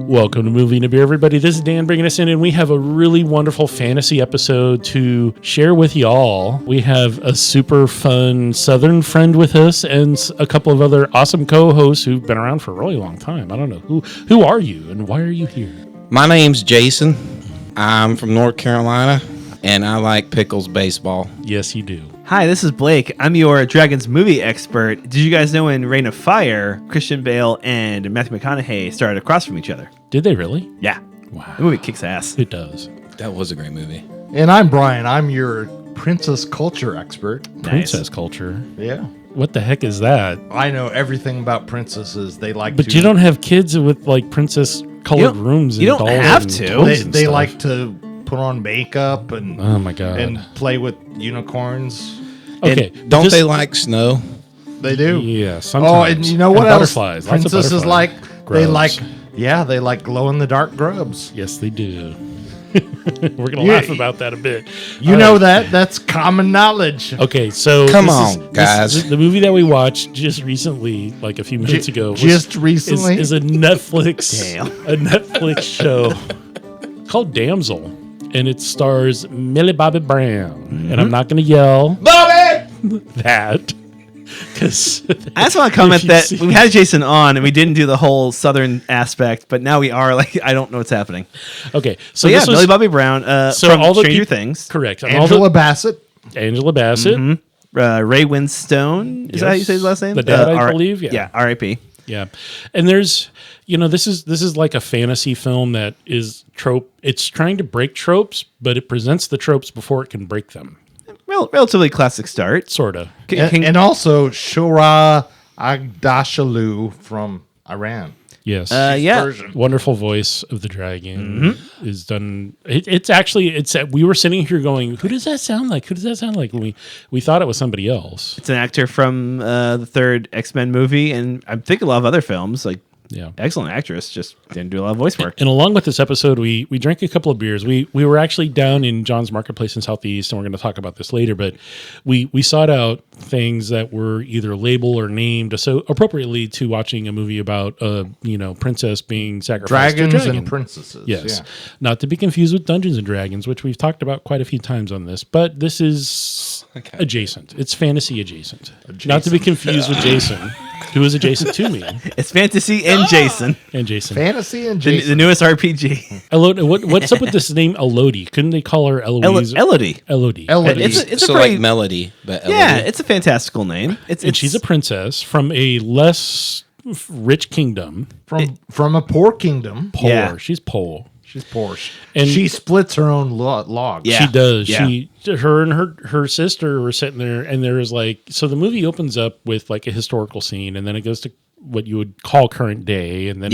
Welcome to Movie and a Beer, everybody. This is Dan bringing us in, and we have a really wonderful fantasy episode to share with y'all. We have a super fun Southern friend with us and a couple of other awesome co-hosts who've been around for a really long time. I don't know. Who are you, and why are you here? My name's Jason. I'm from North Carolina, and I like pickles baseball. Yes, you do. Hi, this is Blake. I'm your Dragons movie expert. Did you guys know in Reign of Fire, Christian Bale and Matthew McConaughey started across from each other? Did they really? Yeah. Wow. The movie kicks ass. It does. That was a great movie. And I'm Brian. I'm your princess culture expert. Princess culture. Yeah. What the heck is that? I know everything about princesses. They like But to... you don't have kids with like princess colored rooms. You don't have to. They like to put on makeup and... Oh my God. And play with unicorns. Okay. And don't they like snow? They do. Yeah, sometimes. Oh, and you know what else? Butterflies. Lots of Princesses butterflies. like... Grubs. They like... Yeah, they like glow-in-the-dark grubs. Yes, they do. We're going to laugh about that a bit. You know that. That's common knowledge. Okay, so Come on, guys. The movie that we watched just recently, like a few minutes ago, is a Netflix a Netflix show called Damsel, and it stars Millie Bobby Brown. And I'm not going to yell Bobby! that. Because I just want to comment that we had Jason on and we didn't do the whole Southern aspect, but now we are like, I don't know what's happening. okay, so Yeah, this was Millie Bobby Brown from all the Stranger Things. correct. And Angela Bassett. Angela Bassett, Ray Winstone. Is that how you say his last name? The dad, I believe. Yeah, R.I.P. Yeah. And there's, this is like a fantasy film that is trope. It's trying to break tropes, but it presents the tropes before it can break them. Relatively classic start. Sort of. And also Shura Agdashalu from Iran. Yes. Yeah. Version. Wonderful voice of the dragon is done. It's we were sitting here going, who does that sound like? Who does that sound like? And we thought it was somebody else. It's an actor from the third X-Men movie, and I think a lot of other films. Like, Yeah. excellent actress, just didn't do a lot of voice work. And along with this episode, we drank a couple of beers. We were actually down in John's Marketplace in Southeast, and we're going to talk about this later, but we sought out things that were either labeled or named so appropriately to watching a movie about a princess being sacrificed to a Dragons dragon. and princesses. Yes. Yeah. Not to be confused with Dungeons and Dragons, which we've talked about quite a few times on this, but this is adjacent. It's fantasy adjacent. Not to be confused with Jason, who is adjacent to me. It's fantasy and Jason. And Jason. Fantasy and The Jason. newest RPG. What's up with this name, Elodie? Couldn't they call her Eloise? Elodie. Elodie. Elodie. It's So a pretty, like Melody, but yeah, Elodie. it's a fantastical name. And she's a princess from a less rich kingdom. From a poor kingdom. Poor. Yeah. She's poor. She's poor. And- she splits her own log. Yeah. She does. Yeah. Her and her sister were sitting there, and there was like, so the movie opens up with like a historical scene, and then it goes to what you would call current day, and then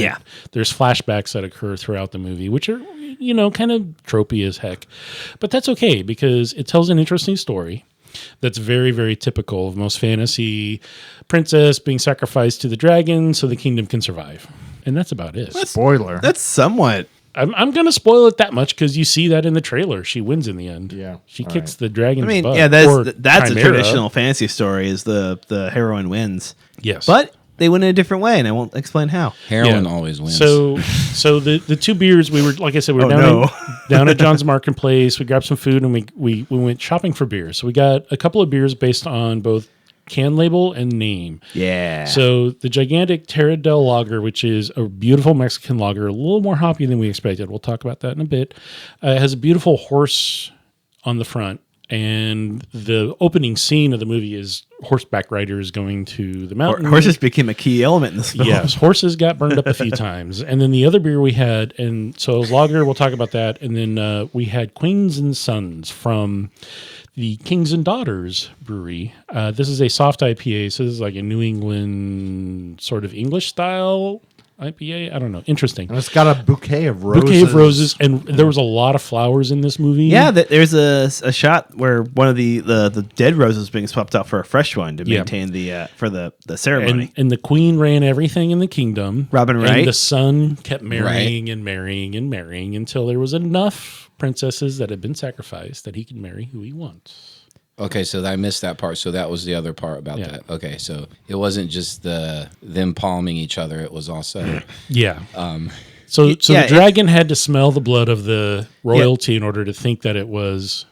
there's flashbacks that occur throughout the movie, which are kind of tropey as heck, but that's okay because it tells an interesting story. That's very, very typical of most fantasy. Princess being sacrificed to the dragon so the kingdom can survive. And that's about it. Spoiler. That's somewhat. I'm going to spoil it that much because you see that in the trailer. She wins in the end. Yeah. She kicks the dragon's I mean, butt. yeah, Or that's a Chimera. traditional fantasy story. Is the heroine wins? Yes. But they win in a different way, and I won't explain how. Heroin always wins. So the two beers we were, like I said, we were down at John's Marketplace. We grabbed some food and we went shopping for beers. So we got a couple of beers based on both can label and name. Yeah. So the Gigantic Terra del Lager, which is a beautiful Mexican lager, a little more hoppy than we expected. We'll talk about that in a bit. It has a beautiful horse on the front. And the opening scene of the movie is horseback riders going to the mountain. Horses became a key element in this film. Yes, horses got burned up a few times. And then the other beer we had, and so it was lager, we'll talk about that. And then we had Queens and Sons from the Kings and Daughters Brewery. This is a soft IPA, so this is like a New England sort of English style IPA. I don't know. Interesting. And it's got a bouquet of roses. Bouquet of roses, and there was a lot of flowers in this movie. Yeah, there's a shot where one of the dead roses is being swapped out for a fresh one to maintain the for the ceremony. And the queen ran everything in the kingdom. Robin Wright. And the son kept marrying and marrying and marrying until there was enough princesses that had been sacrificed that he could marry who he wants. Okay, so I missed that part. So that was the other part about that. Okay, so it wasn't just them palming each other. It was also So the dragon had to smell the blood of the royalty in order to think that it was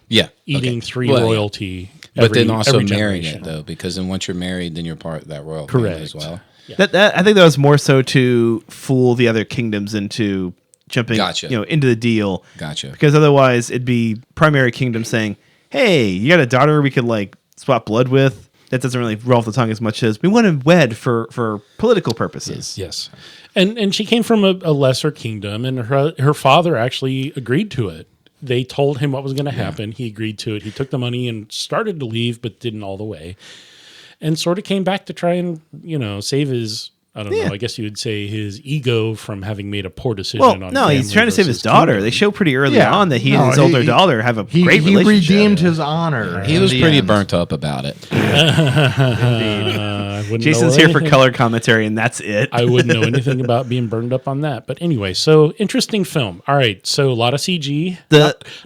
eating three royalty. But then also marrying it, though, because then once you're married, then you're part of that royal family as well. Yeah. That I think that was more so to fool the other kingdoms into jumping into the deal. Gotcha. Because otherwise it'd be primary kingdom saying, hey, you got a daughter we could like swap blood with? That doesn't really roll off the tongue as much as we want to wed for political purposes. Yes. And she came from a lesser kingdom, and her father actually agreed to it. They told him what was going to happen. He agreed to it. He took the money and started to leave, but didn't all the way. And sort of came back to try and, save his, I don't know, I guess you would say his ego from having made a poor decision on no, he's trying to save his daughter. Kingdom. They show pretty early on that he and his older daughter have a great relationship. He redeemed his honor. He was pretty burnt up about it. Jason's here for color commentary, and that's it. I wouldn't know anything about being burned up on that. But anyway, so interesting film. All right, so a lot of CG.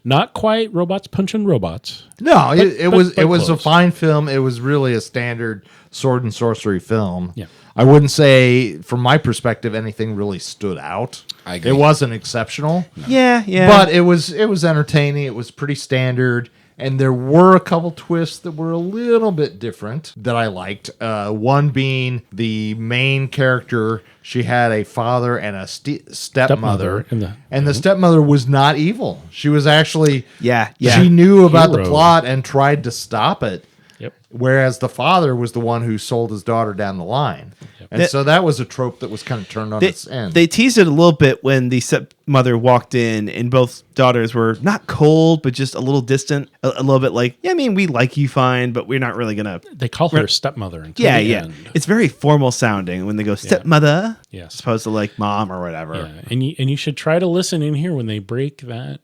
Not quite robots punching robots. No, it was close. a fine film. It was really a standard sword and sorcery film. Yeah. I wouldn't say, from my perspective, anything really stood out. I agree. It wasn't exceptional. No. Yeah. But it was entertaining. It was pretty standard. And there were a couple twists that were a little bit different that I liked. One being the main character. She had a father and a stepmother. And the stepmother was not evil. She was actually... She knew about the plot and tried to stop it. Yep. Whereas the father was the one who sold his daughter down the line. Yep. And so that was a trope that was kind of turned on its end. They teased it a little bit when the stepmother walked in, and both daughters were not cold, but just a little distant. A little bit like, we like you fine, but we're not really going to... They call her stepmother until the end. It's very formal sounding when they go stepmother, yes, as opposed to like mom or whatever. Yeah. And you should try to listen in here when they break that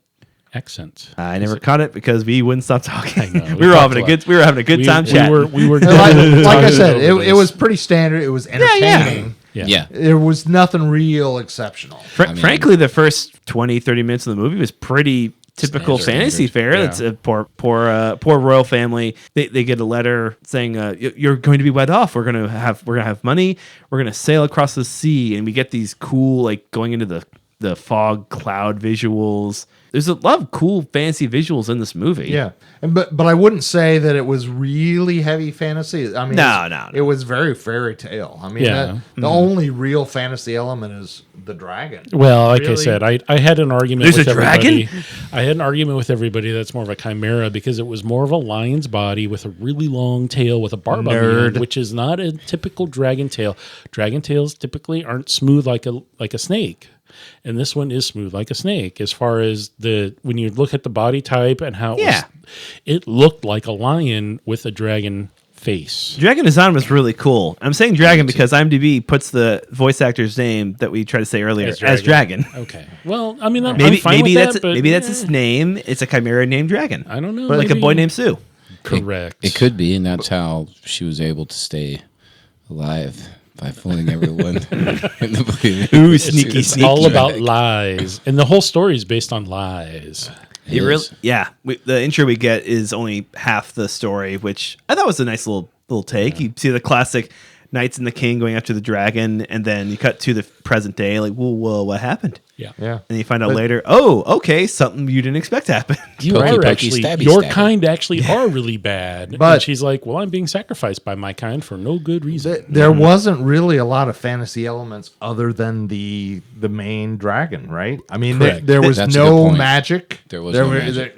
accent. I never caught it because we wouldn't stop talking. I know, we were having a good time chatting. We were like I said, it was pretty standard. It was entertaining. Yeah. There was nothing real exceptional. Frankly, the first 20, 30 minutes of the movie was pretty typical fantasy fare. Yeah. It's a poor royal family. They get a letter saying, "You're going to be wed off. We're gonna have money. We're gonna sail across the sea." And we get these cool, like going into the fog cloud visuals. There's a lot of cool fantasy visuals in this movie. Yeah, but I wouldn't say that it was really heavy fantasy. I mean, no. It was very fairy tale. I mean, the only real fantasy element is the dragon. Well, like I said, I had an argument There's with a everybody. dragon? I had an argument with everybody that's more of a chimera because it was more of a lion's body with a really long tail with a barb on the end, which is not a typical dragon tail. Dragon tails typically aren't smooth like a snake. And this one is smooth like a snake as far as when you look at the body type and how it looked like a lion with a dragon face. Dragon design was really cool. I'm saying dragon because IMDb puts the voice actor's name that we tried to say earlier as dragon. Okay. Well, I mean, maybe that's its name. It's a chimera named Dragon. I don't know. Like a boy named Sue. Correct. It could be, and that's how she was able to stay alive. By fooling everyone. Ooh, sneaky. It's all about lies. And the whole story is based on lies. The intro we get is only half the story, which I thought was a nice little take. You see the classic knights and the king going after the dragon, and then you cut to the present day, like, whoa, what happened? Yeah. And you find out later, okay, something you didn't expect to happen. Your kind actually are really bad. But and she's like, well, I'm being sacrificed by my kind for no good reason. There wasn't really a lot of fantasy elements other than the main dragon, right? I mean, there was no magic. There was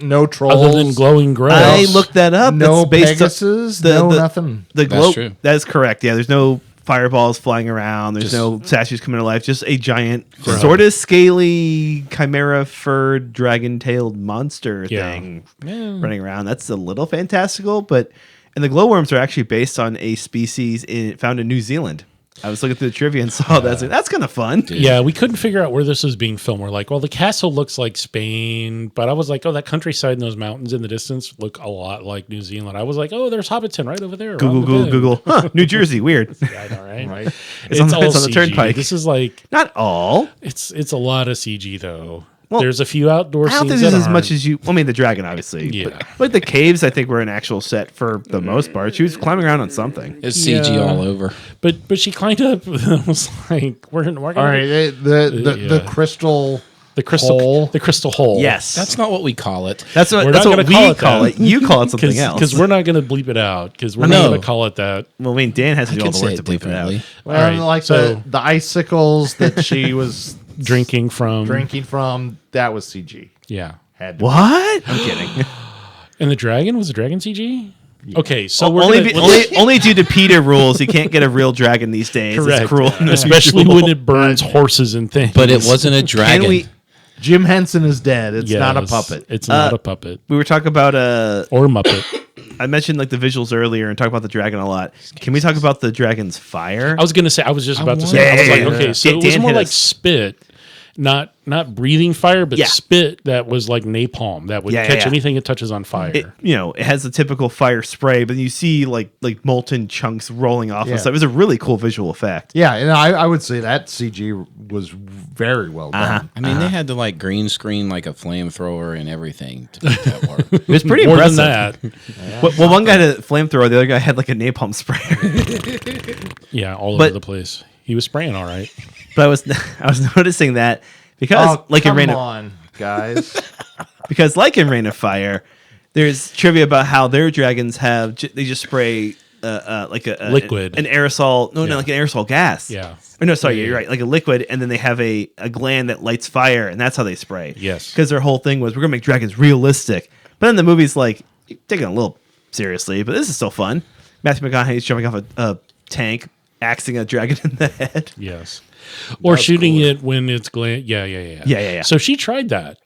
no trolls. Other than glowing grass. I looked that up. No Pegasus, nothing. That's true. That is correct. Yeah, there's no fireballs flying around. There's no statues coming to life. Just a giant, sort of scaly, chimera-furred, dragon-tailed monster thing running around. That's a little fantastical, and the glowworms are actually based on a species found in New Zealand. I was looking through the trivia and saw that. That's kind of fun. Yeah, we couldn't figure out where this was being filmed. We're like, well, the castle looks like Spain, but I was like, that countryside and those mountains in the distance look a lot like New Zealand. I was like, there's Hobbiton right over there. Google. Huh, New Jersey, weird. Yeah, I know, right? It's on the CG. turnpike. This is like not all. It's a lot of CG though. there's a few outdoor I don't scenes think that there's as aren't. much as you. I mean, the dragon, obviously. Yeah. But, like the caves, I think were an actual set for the most part. She was climbing around on something. It's CG all over. But she climbed up. I was like, we're gonna. All right, the crystal. The crystal hole. The crystal hole. Yes, That's not what we call it. that's what We're that's not what gonna we call it. that. You call it something else. Because we're not going to bleep it out. Because we're No. not going to call it that. well, I mean, Dan has to do all Could the say work it to bleep it out. differently. Well, All right, like so- the icicles that she was Drinking from. drinking from, that was CG. Yeah. Had to What? I'm kidding. And the dragon? Was the dragon CG? Okay, so Only due to PETA rules, you can't get a real dragon these days. correct. It's cruel. Especially when it burns horses and things. But it wasn't a dragon. Can we? Jim Henson is dead. It's not a Yes, puppet. It's not a puppet. We were talking about Or a Muppet. I mentioned like the visuals earlier and talked about the dragon a lot. Can we talk about the dragon's fire? I was going to say, I was just about to say, I was like, okay, so Dan it was more hit like us. spit. Not breathing fire, but Yeah. spit that was like napalm that would Yeah, catch yeah. anything it touches on fire. It has the typical fire spray, but you see like molten chunks rolling off Yeah. and stuff. It was a really cool visual effect. Yeah, and I would say that CG was very well done. I mean, they had to like green screen like a flamethrower and everything to make that work. It was pretty More impressive. than that. Well, one guy had a flamethrower, the other guy had like a napalm sprayer. Yeah, all But- over the place. He was spraying all right. But I was noticing that because like in come Rain of, on, guys. because like in Rain of Fire, there's trivia about how their dragons they just spray like a Liquid. an aerosol. No, Yeah. like an aerosol gas. Yeah. Or no, sorry, Yeah, you're yeah. right. Like a liquid, and then they have a gland that lights fire, and that's how they spray. Yes. Because their whole thing was we're gonna make dragons realistic. But then the movie's like taking it a little seriously, but this is still fun. Matthew McConaughey's jumping off a tank, axing a dragon in the head. Yes. Or was shooting cool. it when it's Yeah. Yeah. So she tried that.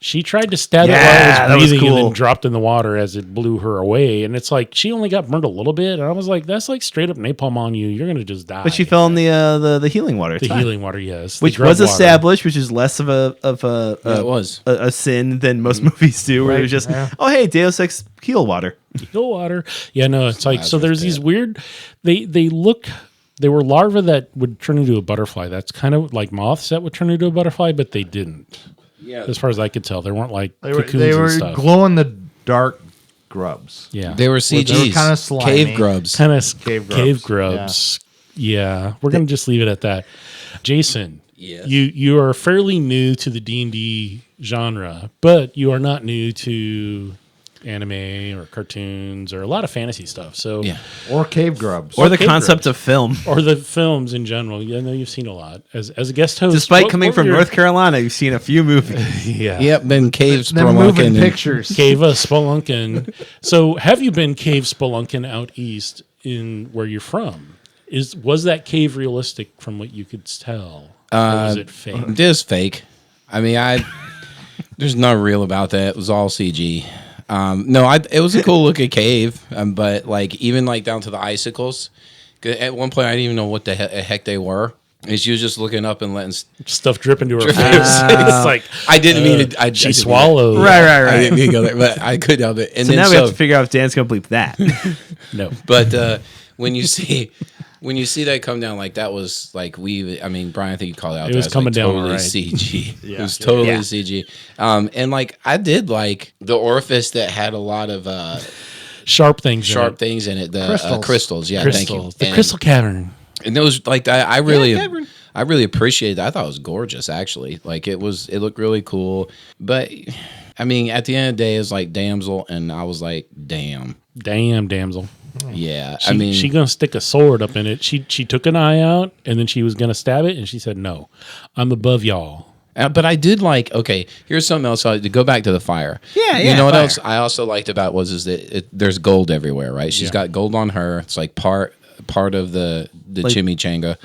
She tried to stab Yeah, it that while it was was breathing and cool. then dropped in the water as it blew her away. And it's like she only got burned a little bit. And I was like, that's like straight up napalm on you. You're gonna just die. But she fell in the healing water. It's the fine. healing water, yes. The Which drug was water. established, which is less of Yeah, it was. a sin than most movies do, where it was just, oh hey, Deus Ex heal water. Heal water. Yeah, no, it's like so Lazarus there's these pit. weird they were larvae that would turn into a butterfly. That's kind of like moths that would turn into a butterfly, but they didn't. Yeah. As far as I could tell, they weren't like They were, cocoons they and were stuff. glow in the dark grubs. Yeah. They were CGs. kinda slimy. Cave grubs. kind of Cave cave grubs, grubs. Yeah. We're going to just leave it at that. Jason, Yes. you are fairly new to the D&D genre, but you are not new to anime or cartoons or a lot of fantasy stuff. So Yeah. Or cave grubs. Or the cave concept grubs. of film. or the films in general. I know you've seen a lot as a guest host. Despite what coming were from your- North Carolina, you've seen a few movies. yeah. Yep, been cave Them moving spelunking. pictures. Cave spelunking. So, have you been cave spelunking out east in where you're from? Was that cave realistic from what you could tell? Or was it fake? It is fake. I mean, there's nothing real about that. It was all CG. It was a cool looking cave, but like even like down to the icicles. 'Cause at one point, I didn't even know what the heck they were. And she was just looking up and letting Stuff drip into her face. Drip. It's like I didn't mean it. I she didn't swallowed. Right. I didn't mean to go there, but I couldn't help it. And So then now we have to figure out if Dan's gonna bleep that. No. But when you see that come down, like that was like Brian, I think you called it out. It was that coming like down totally all right. CG. It was totally Yeah. CG. And like I did like the orifice that had a lot of Sharp things. in sharp it. things in it. The Crystals. crystals. Yeah, Crystals. thank you. The And- crystal cavern. And those like I really appreciated that. I thought it was gorgeous actually. Like it looked really cool. But I mean, at the end of the day, it's like Damsel, and I was like, damn. Damn, damsel. Yeah. She gonna stick a sword up in it. She took an eye out, and then she was gonna stab it, and she said, "No, I'm above y'all." But I did like. Okay, here's something else. To go back to the fire. You know what else I also liked about was that there's gold everywhere, right? She's got gold on her. It's like part of the chimichanga.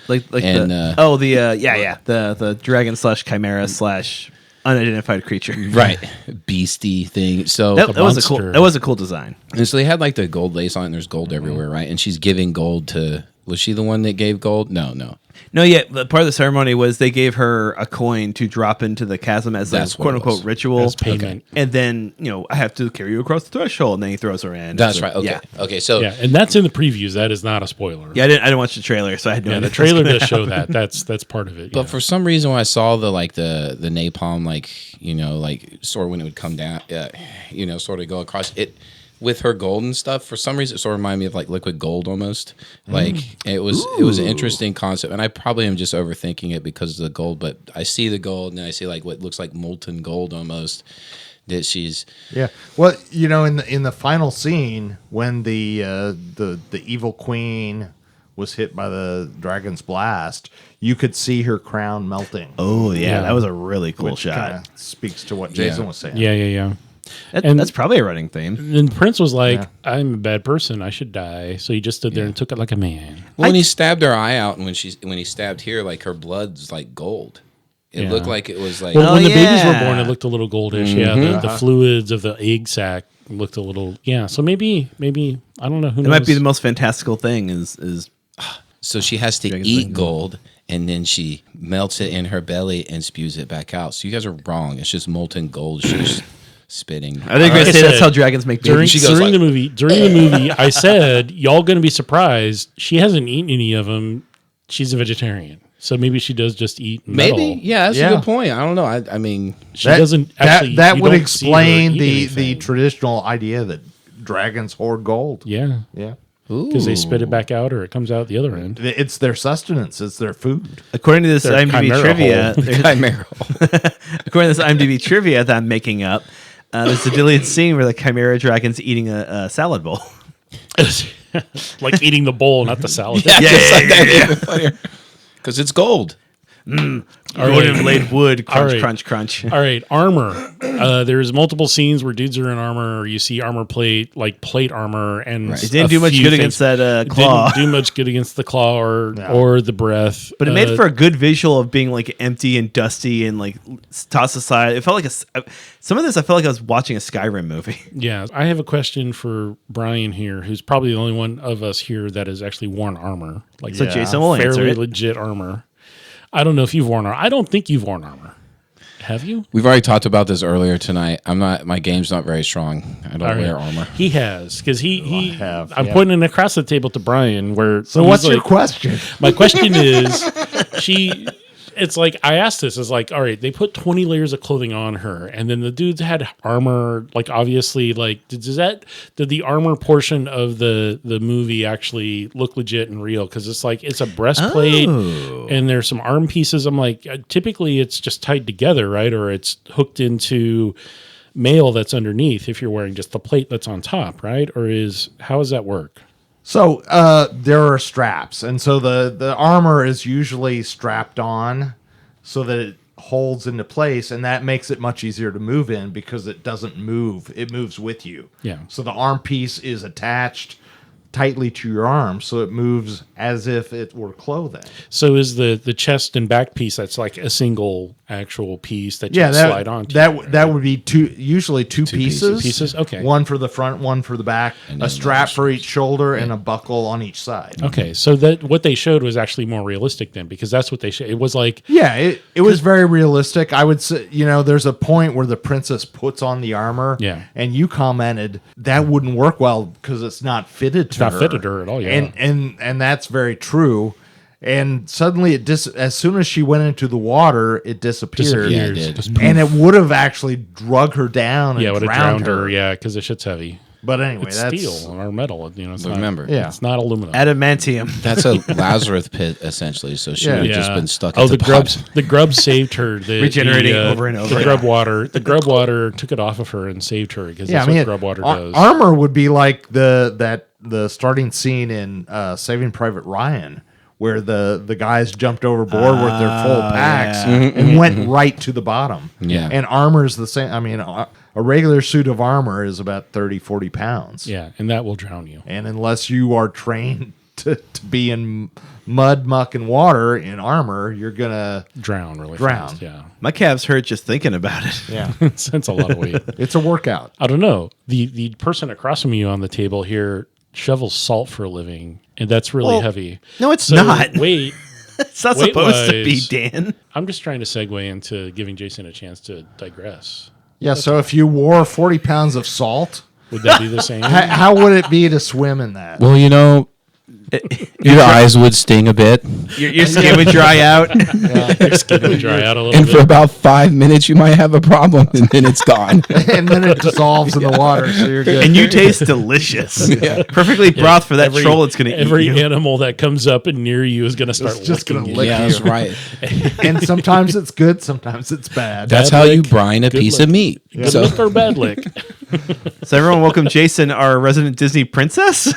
The dragon / chimera / unidentified creature. right beastie thing. So That was a monster. cool design. and so they had like the gold lace on it. And there's gold everywhere, right? And she's giving gold to. Was she the one that gave gold? No. No, yeah. Part of the ceremony was they gave her a coin to drop into the chasm as That's a what quote it unquote was. ritual. As payment. And then, I have to carry you across the threshold. And then he throws her in. That's So, right. Okay. Yeah. Okay. So Yeah, and that's in the previews. That is not a spoiler. Yeah, I didn't watch the trailer, so I had no Yeah, idea the what was trailer gonna does show happen. that. That's part of it. But yeah. for some reason, when I saw the napalm, sort of when it would come down, sort of go across it with her gold and stuff. For some reason, it sort of reminded me of like liquid gold almost. Like it was an interesting concept, and I probably am just overthinking it because of the gold. But I see the gold, and I see like what looks like molten gold almost. That she's Yeah. Well, in the final scene when the evil queen was hit by the dragon's blast, you could see her crown melting. Oh, yeah, Yeah. that was a really cool which shot. kinda speaks to what Jason Yeah. was saying. Yeah. And that's probably a running theme. And Prince was like, Yeah. "I'm a bad person. I should die." So he just stood there and took it like a man. when he stabbed her eye out, and when he stabbed here, like her blood's like gold. It Yeah. looked like it was like Well, when the babies were yeah. born, it looked a little goldish. Yeah, the fluids of the egg sac looked a little. Yeah, so maybe I don't know. Who It knows? might be the most fantastical thing is so she has to Dragon's eat like gold, and then she melts it in her belly and spews it back out. So you guys are wrong. It's just molten gold she's spitting. I think Like I they say that's said, how dragons make during, babies. She goes during like- the movie. During the movie, I said, "Y'all going to be surprised. She hasn't eaten any of them. She's a vegetarian, so maybe she does just eat metal. Maybe, yeah, that's Yeah. a good point. I don't know. I mean, She doesn't actually. That you would don't see her explain eat the anything. traditional idea that dragons hoard gold. Yeah, Yeah. because they spit it back out, or it comes out the other end. It's their sustenance. It's their food. According to this Their IMDb chimera trivia, hole. there's- chimera. according to this IMDb trivia that I'm making up, there's a deleted scene where the chimera dragon's eating a salad bowl. Like eating the bowl, not the salad. Because it's gold. Wooden blade wood, crunch, All right. crunch, crunch. All right, armor. There's multiple scenes where dudes are in armor, or you see armor plate, like plate armor, and It didn't do much good against that claw. Didn't do much good against the claw or the breath. But it made for a good visual of being like empty and dusty and like tossed aside. It felt like some of this. I felt like I was watching a Skyrim movie. Yeah, I have a question for Brian here, who's probably the only one of us here that has actually worn armor, like So Yeah. Jason will answer fairly it. legit armor. I don't know if you've worn armor. I don't think you've worn armor. Have you? We've already talked about this earlier tonight. My game's not very strong. I don't All right. wear armor. He has, because he. have, I'm yeah. pointing it across the table to Brian. So he's what's your like- question? My question is, it's like, I asked this, it's like, all right, they put 20 layers of clothing on her, and then the dudes had armor, like, obviously, like, did the armor portion of the movie actually look legit and real? Because it's like, it's a breastplate, and there's some arm pieces. I'm like, typically it's just tied together, right? Or it's hooked into mail that's underneath if you're wearing just the plate that's on top, right? Or how does that work? So there are straps, and so the armor is usually strapped on so that it holds into place, and that makes it much easier to move in because it doesn't move; it moves with you. Yeah. So the arm piece is attached tightly to your arm, so it moves as if it were clothing. So is the chest and back piece that's like a single actual piece that you Yeah, can slide onto? that would be usually two pieces. Pieces? Okay. One for the front, one for the back. And A then strap the- for each shoulder and a buckle on each side. Okay, so that what they showed was actually more realistic then, because that's what they showed. It was like, Yeah, it was very realistic. I would say, there's a point where the princess puts on the armor. Yeah. And you commented that wouldn't work well because it's not fitted to her. not fitted her at all, yeah. And that's very true. And suddenly as soon as she went into the water, it disappeared. Yeah, it did. Just And it would have actually drug her down and yeah, it would have drowned drowned her. her. Yeah, because the shit's heavy. But anyway, It's that's steel or metal. It's But not, remember, Yeah. it's not aluminum. Adamantium. that's a Lazarus pit essentially. So she would have just been stuck. Oh, at the the grubs. bottom. The grubs saved her. Regenerating over and over. The grub water. The grub water took it off of her and saved her because that's what grub water does. Armor would be like the starting scene in Saving Private Ryan, where the guys jumped overboard with their full packs and went right to the bottom. Yeah. And armor's the same. I mean, a regular suit of armor is about 30, 40 pounds. Yeah, and that will drown you. And unless you are trained to be in mud, muck, and water in armor, you're going to Drown really Drown. fast. Yeah, My calves hurt just thinking about it. Yeah. that's a lot of weight. It's a workout. I don't know. The person across from you on the table here shovels salt for a living, and that's really heavy. No, it's So not. wait, It's not supposed to be, Dan. I'm just trying to segue into giving Jason a chance to digress. Yeah, so if you wore 40 pounds of salt, would that be the same? how would it be to swim in that? Well, your eyes would sting a bit. Your skin would dry out. Your skin would dry out a little And bit. for about 5 minutes, you might have a problem, and then it's gone. And then it dissolves in the water, so you're good. And you taste delicious. Perfectly broth for that troll it's going to eat Every you. animal that comes up and near you is going to start just licking gonna you. lick Yeah, you. that's right. And sometimes it's good, sometimes it's bad. That's Bad how you lick, brine a good piece lick. of meat. Good So lick or bad lick? So everyone welcome Jason, our resident Disney princess.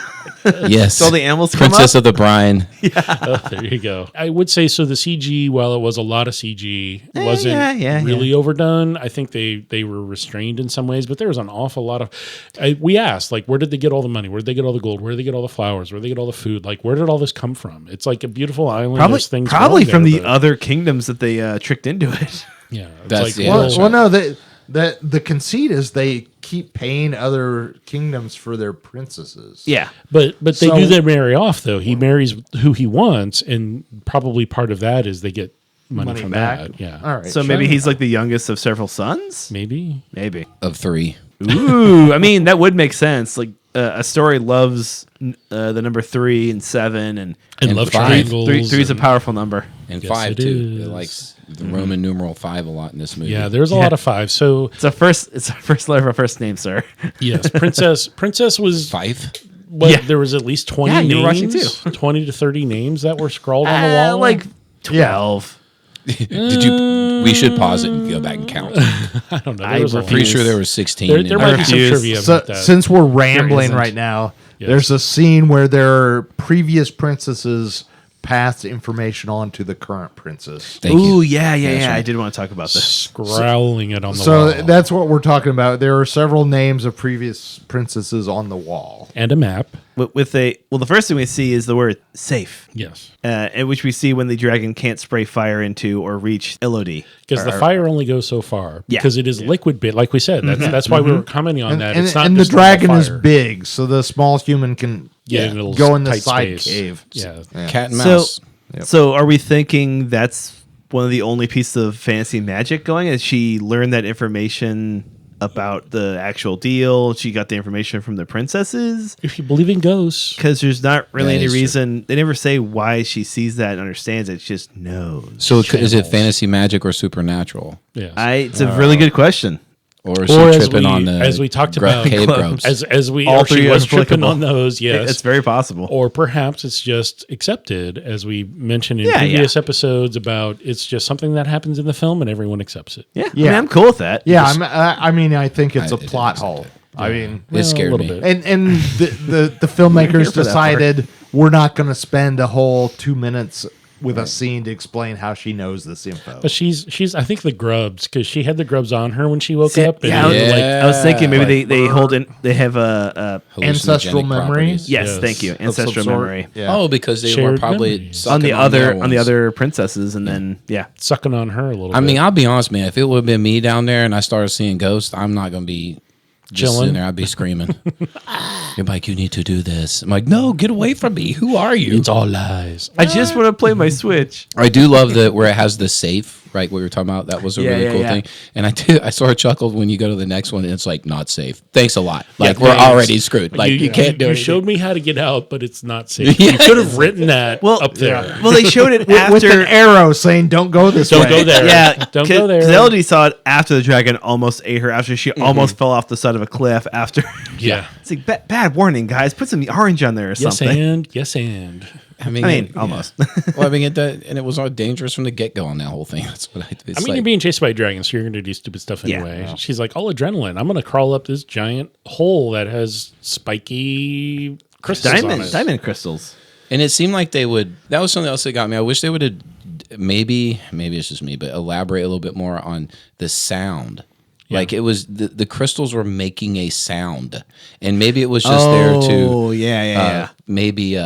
yes, So all the animals come Princess up? of the Brine. Oh, there you go. I would say so. The CG, while it was a lot of CG, wasn't yeah. really overdone. I think they were restrained in some ways, but there was an awful lot of. We asked, like, where did they get all the money? Where did they get all the gold? Where did they get all the flowers? Where did they get all the food? Like, where did all this come from? It's like a beautiful island. There's things Probably growing from there, the but- other kingdoms that they tricked into it. Yeah, it's That's like, the- well, Well, no, the conceit is they keep paying other kingdoms for their princesses. Yeah. but they So- do their marry off though. He marries who he wants, and probably part of that is they get money from back. that. Yeah, All right. So maybe he's like the youngest of several sons? maybe. Maybe. Of 3. Ooh, I mean, that would make sense. Like, a story loves the number 3 and 7, and And And love 5. triangles. three is a and- powerful number. And Yes, 5 it too. is. It likes the Roman numeral 5 a lot in this movie. Yeah, there's a lot of 5. So It's a first letter of a first name, sir. yes, Princess was 5. what, Yeah. there was at least 20 Yeah, you names, were watching too. 20 to 30 names that were scrawled on the wall. Like 12. Did you? We should pause it and go back and count. I don't know. I There was a refuse. Pretty few. sure there was 16. There, in there there. might be some refuse. trivia So, about that. since we're rambling isn't. right now, Yes. there's a scene where their previous princesses pass information on to the current princess. Thank you. Ooh, yeah. right. I did want to talk about this. Scrawling it on the So wall. that's what we're talking about. There are several names of previous princesses on the wall. And a map. The first thing we see is the word safe, Yes. which we see when the dragon can't spray fire into or reach Elodie. Because the fire only goes so far. Yeah. Because it is liquid bit, like we said. That's why we were commenting on that. And, It's not and the just normal dragon is fire. big, so the small human can Yeah, in a little go in the tight side space. cave. Yeah. Cat and mouse. So are we thinking that's one of the only pieces of fantasy magic going? Has she learned that information about the actual deal? She got the information from the princesses? If you believe in ghosts. Because there's not really That any is true. reason. They never say why she sees that and understands it. She just knows. So is it fantasy magic or supernatural? Yes. It's a really good question. Or is Or she as tripping we- on the as we talked grub- about- cave Close. grubs? as we All or she three was are tripping applicable. on those, yes. It's very possible. Or perhaps it's just accepted, as we mentioned in Yeah, previous episodes about it's just something that happens in the film and everyone accepts it. Yeah, Yeah. I'm cool with that. Yeah, I mean, I think it's a I- it plot is. hole. I mean, It scared a me. little bit. and the filmmakers for that part. decided we're not going to spend a whole 2 minutes with a scene to explain how she knows this info. But she's I think the grubs, because she had the grubs on her when she woke See, up. And yeah, I was, it was like, I was thinking maybe they hold in. They have a Ancestral Hallucinogenic memory? properties. yes, Yes. thank you, Of some ancestral sort. memory Yeah. Oh, because they were Shared probably memories. sucking on the their other ones. princesses, and then sucking on her a little I bit. mean, I'll be honest, man. If it would have been me down there and I started seeing ghosts, I'm not gonna be just Chilling. sitting there. I'd be screaming. You're like, you need to do this. I'm like, no, get away from me. Who are you? it's all lies. I just want to play my Switch. I do love that where it has the safe, right? What we were talking about. That was a Yeah, really yeah, cool yeah. thing. And I sort of chuckled when you go to the next one and it's like not safe. Thanks a lot. Like Yeah, we're thanks. already screwed. Like you can't do You it. showed me how to get out, but it's not safe. Yes. You could have written that Well, up there. Well, they showed it with after. an arrow saying, "Don't go this Don't way." go there. Yeah, Don't go there. Elodie saw it after the dragon almost ate her. After she almost fell off the side of a cliff. After Yeah. it's like bad warning, guys. Put some orange on there or Yes, something. and yes, and I mean, Almost. Well, I mean, and it was all dangerous from the get go on that whole thing. That's what it's I mean, like, you're being chased by dragons, so you're going to do stupid stuff Yeah. anyway. She's like, all adrenaline. I'm going to crawl up this giant hole that has spiky crystals on it. Diamond crystals. And it seemed like they would. That was something else that got me. I wish they would have. Maybe it's just me, but elaborate a little bit more on the sound. Like it was the crystals were making a sound, and maybe it was just there to. Oh yeah. Maybe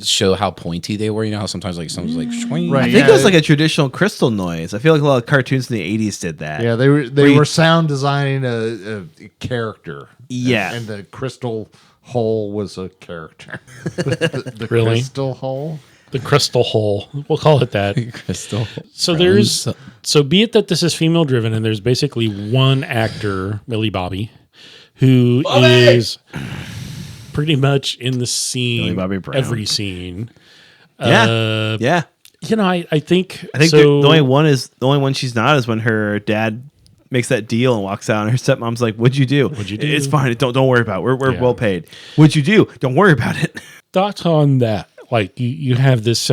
show how pointy they were. You know how sometimes like someone's like swing. Right. I think Yeah. it was like a traditional crystal noise. I feel like a lot of cartoons in the 80s did that. Yeah, they were sound designing a character. Yeah. and the crystal hole was a character. The Really? crystal hole. The crystal hole. We'll call it that. Crystal. So be it that this is female driven and there's basically one actor, Millie Bobby, who is pretty much in the scene, Millie Bobby Brown. every scene. Yeah. I think the only one she's not is when her dad makes that deal and walks out, and her stepmom's like, "What'd you do? What'd you do? It's fine. Don't worry about it. We're well paid. What'd you do? Don't worry about it." Thoughts on that? Like you have this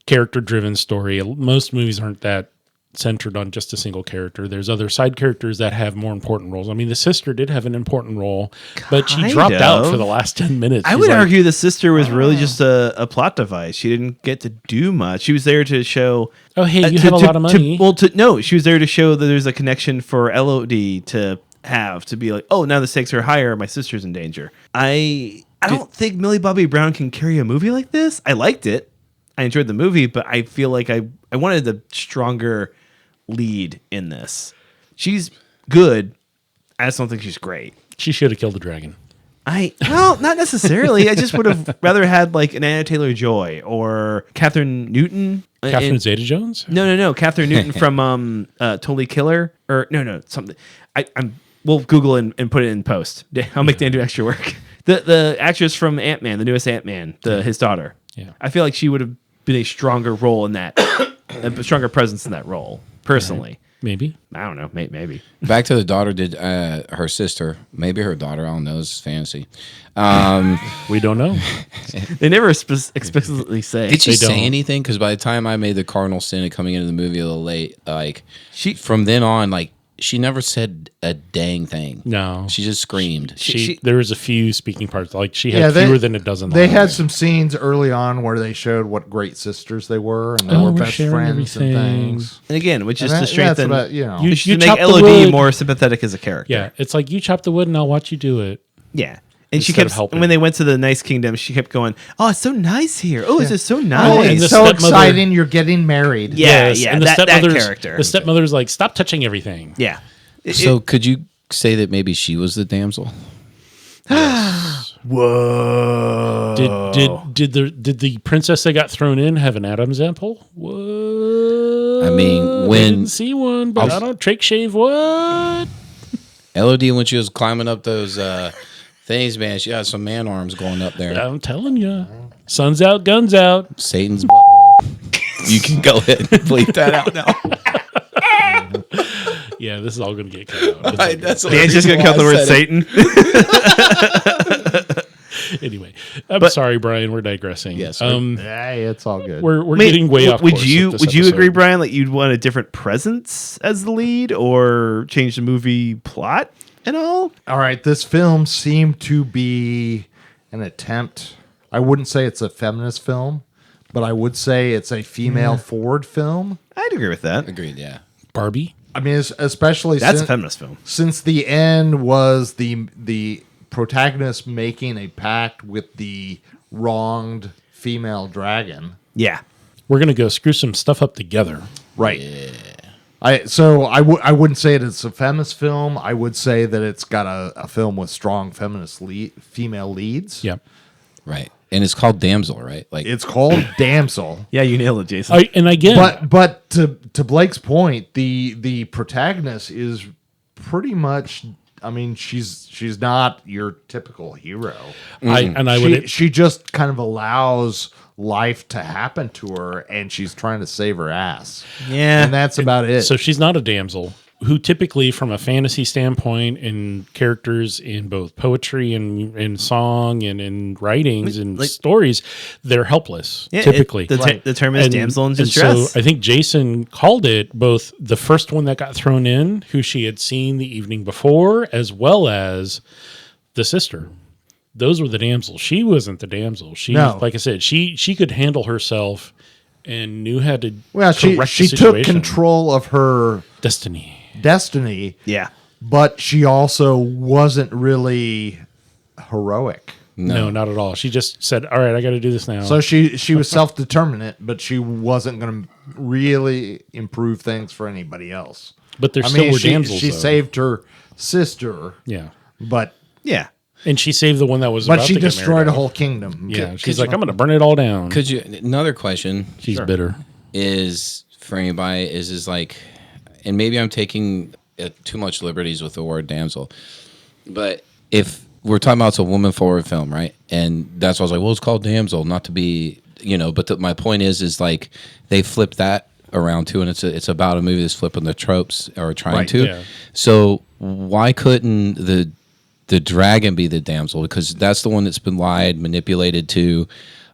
character driven story. Most movies aren't that centered on just a single character. There's other side characters that have more important roles. I mean, the sister did have an important role, but she dropped out for the last 10 minutes. I would argue the sister was really just a plot device. She didn't get to do much. She was there to show, oh, hey, you have a lot of money. No, she was there to show that there's a connection for Elodie to be like, oh, now the stakes are higher. My sister's in danger. I don't think Millie Bobby Brown can carry a movie like this. I liked it. I enjoyed the movie, but I feel like I wanted the stronger lead in this. She's good. I just don't think she's great. She should have killed the dragon. Well, not necessarily. I just would have rather had like an Anna Taylor-Joy or Catherine Newton. Catherine Zeta-Jones? No. Catherine Newton from Totally Killer. Or no, something. We'll Google and put it in post. I'll make Dan do extra work. The actress from Ant-Man, the newest Ant-Man, his daughter. Yeah. I feel like she would have been a stronger role in that, a stronger presence in that role. Personally, maybe. I don't know. Maybe. Back to the daughter. Did her sister? Maybe her daughter. I don't know. This is fantasy. We don't know. They never explicitly say. Did she They say don't. anything? Because by the time I made the cardinal sin of coming into the movie a little late, like from then on, like she never said a dang thing. No. She just screamed. There was a few speaking parts. Like she had fewer than a dozen. They had lines. some scenes early on where they showed what great sisters they were, and they Oh, were we're best sharing friends everything. and things. And again, which is And to strengthen, that's what, You to make chop the Elodie wood. more sympathetic as a character. Yeah, it's like you chop the wood and I'll watch you do it. Yeah. And she Instead of kept, helping. when they went to the nice kingdom, she kept going, "Oh, it's so nice here. Oh, this is so Oh, nice." and the it's so stepmother- exciting! You're getting married. Yeah, and the that stepmother's character. The stepmother's like, stop touching everything. Yeah. So could you say that maybe she was the damsel? Whoa. Did the princess that got thrown in have an Adam's apple? What? I mean, I when didn't see one, but I don't trach shave. What? Elodie, when she was climbing up those things, man, she had some man arms going up there. I'm telling you, sun's out, guns out. Satan's butthole. You can go ahead and bleep that out now. Yeah, this is all going to get cut out. It's Right, okay. that's the Dan's just reason going to why cut the I word said it. Satan. Anyway, I'm sorry, Brian. We're digressing. Yes, Hey, it's all good. we're getting way off. Would course you with this agree, episode. Brian, that you'd want a different presence as the lead or change the movie plot at all? All right, this film seemed to be an attempt. I wouldn't say it's a feminist film, but I would say it's a female forward film. I'd agree with that. Agreed, yeah. Barbie? I mean, especially That's a since, feminist film. since the end was the protagonist making a pact with the wronged female dragon. Yeah. We're going to go screw some stuff up together. Right. I wouldn't say it's a feminist film. I would say that it's got a film with strong feminist female leads. Yep. Right. And it's called Damsel, right? Like It's called Damsel. Yeah, you nailed it, Jason. And again, But to Blake's point, the protagonist is pretty much. I mean, she's not your typical hero. She just kind of allows life to happen to her, and she's trying to save her ass. Yeah. And that's about it. so she's not a damsel who typically, from a fantasy standpoint, in characters in both poetry and in song and in writings and stories, they're helpless. Yeah, typically, the term is damsel in and distress. so I think Jason called it both the first one that got thrown in, who she had seen the evening before, as well as the sister. Those were the damsels. She wasn't the damsel. She, No. like I said, she could handle herself and knew how to. well, she correct the took situation. control of her Destiny. destiny, yeah. but she also wasn't really heroic. No, not at all. She just said, "All right, I got to do this now." So she was self-determinate, but she wasn't going to really improve things for anybody else. but there still were she damsels. she though. saved her sister, Yeah. but Yeah. And she saved the one that was But about she to get destroyed married a off. whole kingdom. Yeah, she's like, I'm going to burn it all down. Could you? Another question She's bitter. is for anybody is like, and maybe I'm taking too much liberties with the word damsel, but if we're talking about it's a woman forward film, right? And that's why I was like, well, it's called Damsel, not to be, But my point is like they flipped that around too, and it's about a movie that's flipping the tropes or trying to. Yeah. So why couldn't the dragon be the damsel? Because that's the one that's been lied, manipulated to.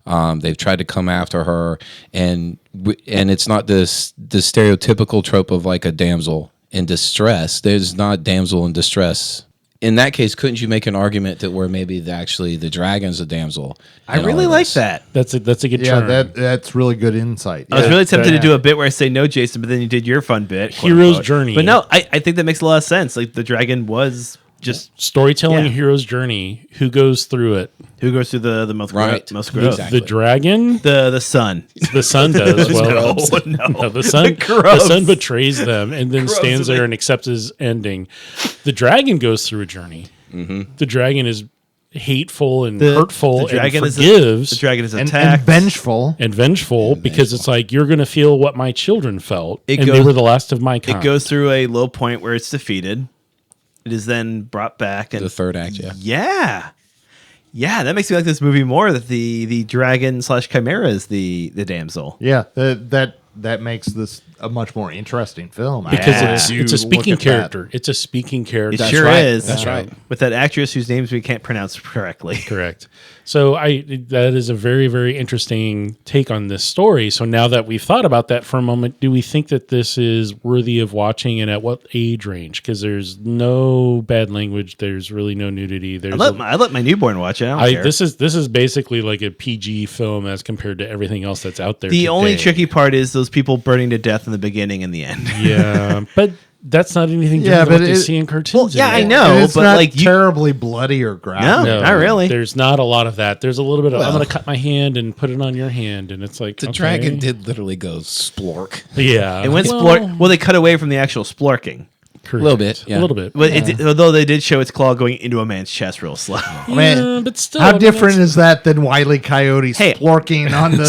They've tried to come after her, and it's not the stereotypical trope of like a damsel in distress. There's not damsel in distress. In that case, couldn't you make an argument that where maybe actually the dragon's a damsel? I really like that. That's a good Yeah, turn. that's really good insight. I was really tempted to do a bit where I say no, Jason, but then you did your fun bit. quote Hero's unquote. journey. But no, I think that makes a lot of sense. Like the dragon was just Storytelling Yeah. hero's journey. Who goes through it? who goes through the most Right. most growth. Exactly. The dragon? The sun. The sun does. Well, no. the sun. Gross. The sun betrays them and then Gross, stands isn't there it? and accepts his ending. The dragon goes through a journey. Mm-hmm. The dragon is hateful and The- hurtful the dragon and is forgives The dragon is and attacked. vengeful. and vengeful because it's like you're going to feel what my children felt, It and they goes- were the last of my kind. It goes through a low point where it's defeated. It is then brought back and The third act, yeah. Yeah, that makes me like this movie more. That the dragon / chimera is the damsel. Yeah, that makes this a much more interesting film. because I it's a do speaking look at that. character. It's a speaking character. It sure right. is. That's right. With that actress whose names we can't pronounce correctly. Correct. So that is a very, very interesting take on this story. So now that we've thought about that for a moment, do we think that this is worthy of watching and at what age range? Because there's no bad language. There's really no nudity. There's I let my newborn watch it. I don't care. this is basically like a PG film as compared to everything else that's out there. The only today. tricky part is those people burning to death in the beginning and the end. Yeah, but that's not anything Yeah, different than but what they it- see in cartoons. Well, yeah, I anymore. know. And it's but not like you, terribly bloody or graphic. No. Not really. There's not a lot of that. There's a little bit of I'm going to cut my hand and put it on your hand, and it's like The okay. dragon did literally go splork. Yeah, it went splork. Well, they cut away from the actual splorking. correct. A little bit, yeah. a little bit. But although they did show its claw going into a man's chest real slow. Man, but still, How different is that than Wile E. Coyote Hey. splorking on the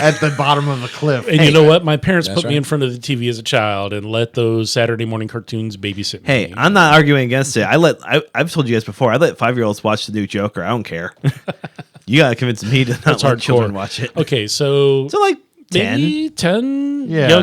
at the bottom of a cliff? And you know what? My parents put me right. in front of the TV as a child and let those Saturday morning cartoons babysit Hey, me. I'm not arguing against it. I've told you guys before. I let 5-year-olds watch the new Joker. I don't care. You gotta convince me to not That's let hardcore. children watch it. Okay, so So like 10. maybe 10 Yeah.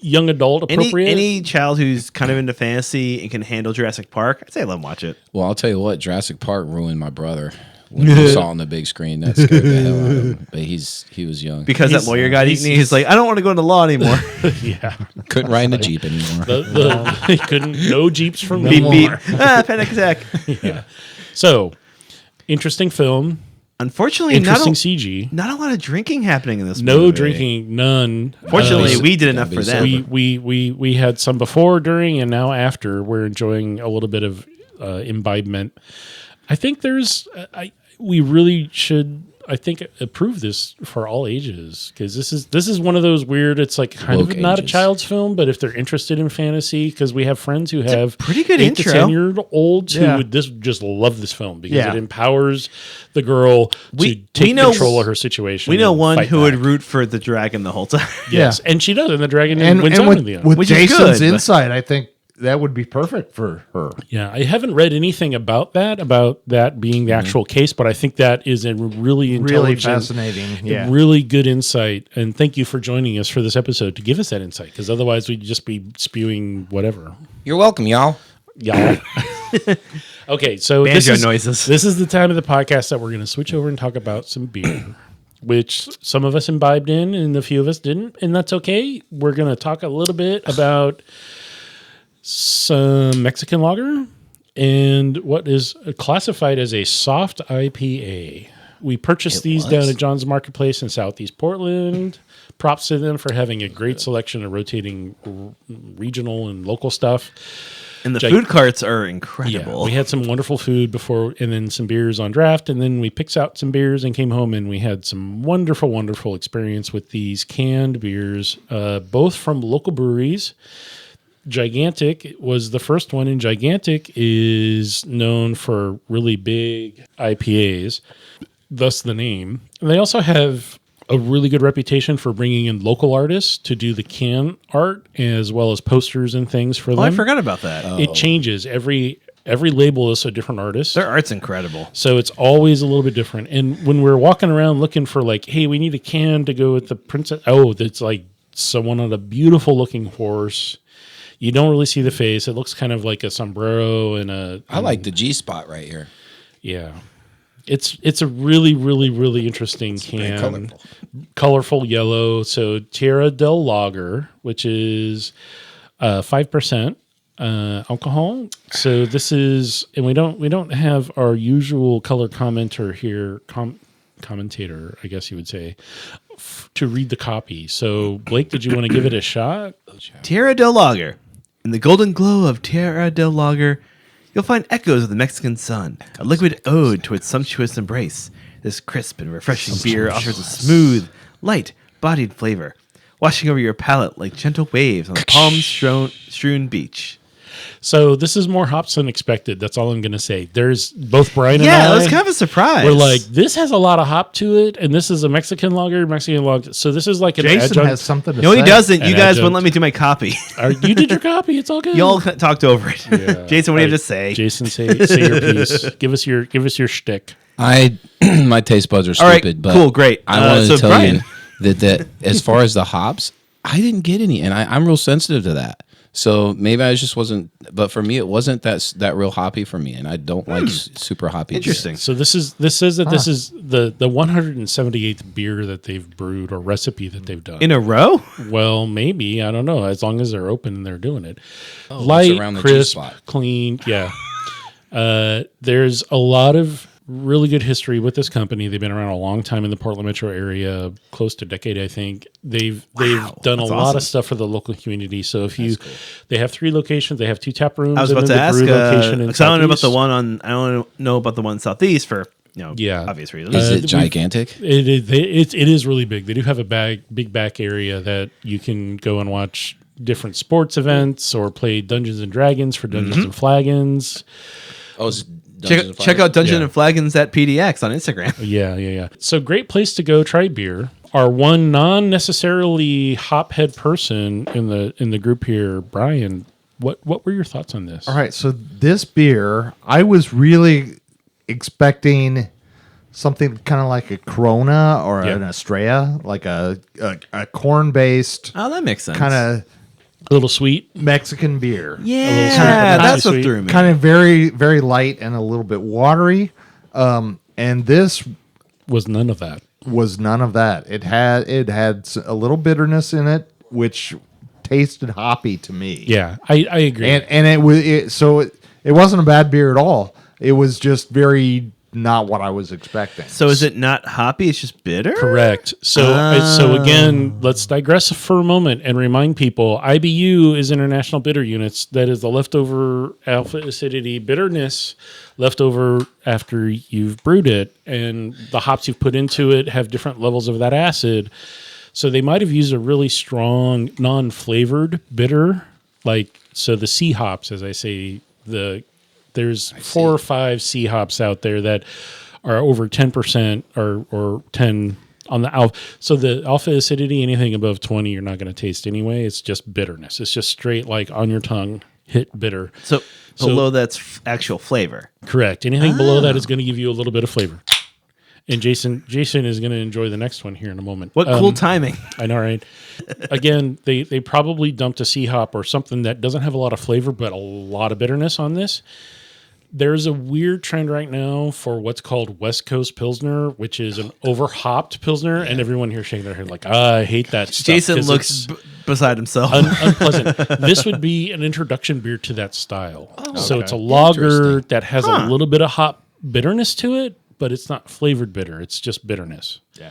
young adult appropriate. Any child who's kind of into fantasy and can handle Jurassic Park, I'd say let them watch it. Well, I'll tell you what, Jurassic Park ruined my brother. When he saw it on the big screen, that scared the hell out of him. But he was young. Because that lawyer got eaten, he's like, I don't want to go into law anymore. yeah. Couldn't ride in a Jeep anymore. He couldn't no Jeeps from beep me. beep. Panic attack. Yeah. So, interesting film, Unfortunately, interesting CG. not a lot of drinking happening in this No movie. drinking, none. Fortunately, Uh, we did enough be for sober. them. We had some before, during, and now after. We're enjoying a little bit of imbibement. I think we really should. I think approve this for all ages because this is one of those weird. It's like kind Woke of not a ages. child's film, but if they're interested in fantasy, because we have friends who have pretty good 8 to intro. 10-year-olds Yeah. who would just love this film because Yeah. it empowers the girl to We take know- control of her situation. We know and one fight who would back. root for the dragon the whole time. Yes, Yeah. and she does, and the dragon and wins out in the end. with Which is Jason's good, but- insight, I think that would be perfect for her. Yeah, I haven't read anything about that being the actual case, but I think that is a really Really intelligent, fascinating. Yeah. really good insight. And thank you for joining us for this episode to give us that insight, because otherwise we'd just be spewing whatever. You're welcome, y'all. Yeah. Okay, so Banjo noises. This is the time of the podcast that we're going to switch over and talk about some beer, which some of us imbibed in and a few of us didn't, and that's okay. We're going to talk a little bit about some Mexican lager and what is classified as a soft IPA. We purchased these down at John's Marketplace in Southeast Portland. Props to them for having a great selection of rotating regional and local stuff. And the food carts are incredible. Yeah, we had some wonderful food before, and then some beers on draft, and then we picked out some beers and came home, and we had some wonderful, wonderful experience with these canned beers, both from local breweries. Gigantic was the first one, and Gigantic is known for really big IPAs, thus the name. And they also have a really good reputation for bringing in local artists to do the can art as well as posters and things for them. I forgot about that. It changes. Every label is a different artist. Their art's incredible. So it's always a little bit different. And when we're walking around looking for like, hey, we need a can to go with the princess. Oh, that's like someone on a beautiful looking horse. You don't really see the face. It looks kind of like a sombrero and a. I like the G spot right here. Yeah. It's a really, really, really interesting can. Colorful yellow. So Tierra del Lager, which is 5% alcohol. So this is, and we don't have our usual color commenter here, commentator, I guess you would say, to read the copy. So Blake, did you want to give it a shot? Tierra del Lager. In the golden glow of Tierra del Lager, you'll find echoes of the Mexican sun, a liquid ode to its sumptuous embrace. This crisp and refreshing beer offers a smooth, light-bodied flavor, washing over your palate like gentle waves on a palm-strewn beach. So this is more hops than expected. That's all I'm going to say. There's both Brian and I. Yeah, it was kind of a surprise. We're like, this has a lot of hop to it, and this is a Mexican lager. So this is like an Jason adjunct. has something to no, say. he doesn't. You An guys adjunct. wouldn't let me do my copy. You did your copy. It's all good. Y'all talked over it. Yeah. Jason, what do you All have to say? Jason, say your piece. Give us your shtick. My taste buds are All right, stupid, but cool, great. I wanted so to tell Brian. you that as far as the hops, I didn't get any, and I'm real sensitive to that. So maybe I just wasn't, but for me, it wasn't that real hoppy for me, and I don't like super hoppy. Interesting. So this says that this is the 178th beer that they've brewed or recipe that they've done. In a row? Well, maybe, I don't know. As long as they're open and they're doing it, What's light, around the crisp, G-spot? clean. Yeah. There's a lot of really good history with this company. They've been around a long time in the Portland metro area, close to a decade, I think. They've done a lot of stuff for the local community. So they have 3 locations. They have 2 tap rooms. I was and about to then the ask. brew location in Because I don't know about Southeast. I don't know about the one southeast for Yeah. obvious reasons. Is it gigantic? It is really big. They do have a big back area that you can go and watch different sports events or play Dungeons and Dragons for Dungeons and Flagons. Oh, it's Check out Dungeon Yeah. and Flagons at PDX on Instagram. Yeah. So great place to go try beer. Our one non-necessarily hop-head person in the group here, Brian, what were your thoughts on this? All right, so this beer, I was really expecting something kind of like a Corona or an Estrella, like a corn-based Oh, that makes sense. kind of A little sweet. Mexican beer. Yeah, that's what sweet. threw me. Kind of very, very light and a little bit watery. And this Was none of that. was none of that. It had a little bitterness in it, which tasted hoppy to me. Yeah, I agree. And it wasn't a bad beer at all. It was just very not what I was expecting. So is it not hoppy? It's just bitter? Correct. So again, let's digress for a moment and remind people IBU is International Bitter Units. That is the leftover alpha acidity bitterness left over after you've brewed it, and the hops you've put into it have different levels of that acid. So they might have used a really strong non-flavored bitter, so the C hops, as I say, there's 4 or 5 C hops out there that are over 10% or 10 on the alpha. So the alpha acidity, anything above 20, you're not going to taste anyway. It's just bitterness. It's just straight on your tongue, hit bitter. So below that's actual flavor. Correct. Anything below that is going to give you a little bit of flavor. And Jason is going to enjoy the next one here in a moment. What cool timing. I know, right? Again, they probably dumped a C hop or something that doesn't have a lot of flavor, but a lot of bitterness on this. There's a weird trend right now for what's called West Coast Pilsner, which is an over-hopped Pilsner, and everyone here shaking their head like, I hate that stuff. Jason 'cause looks it's beside himself. unpleasant. This would be an introduction beer to that style. So it's a lager Interesting. that has a little bit of hop bitterness to it, but it's not flavored bitter. It's just bitterness. Yeah.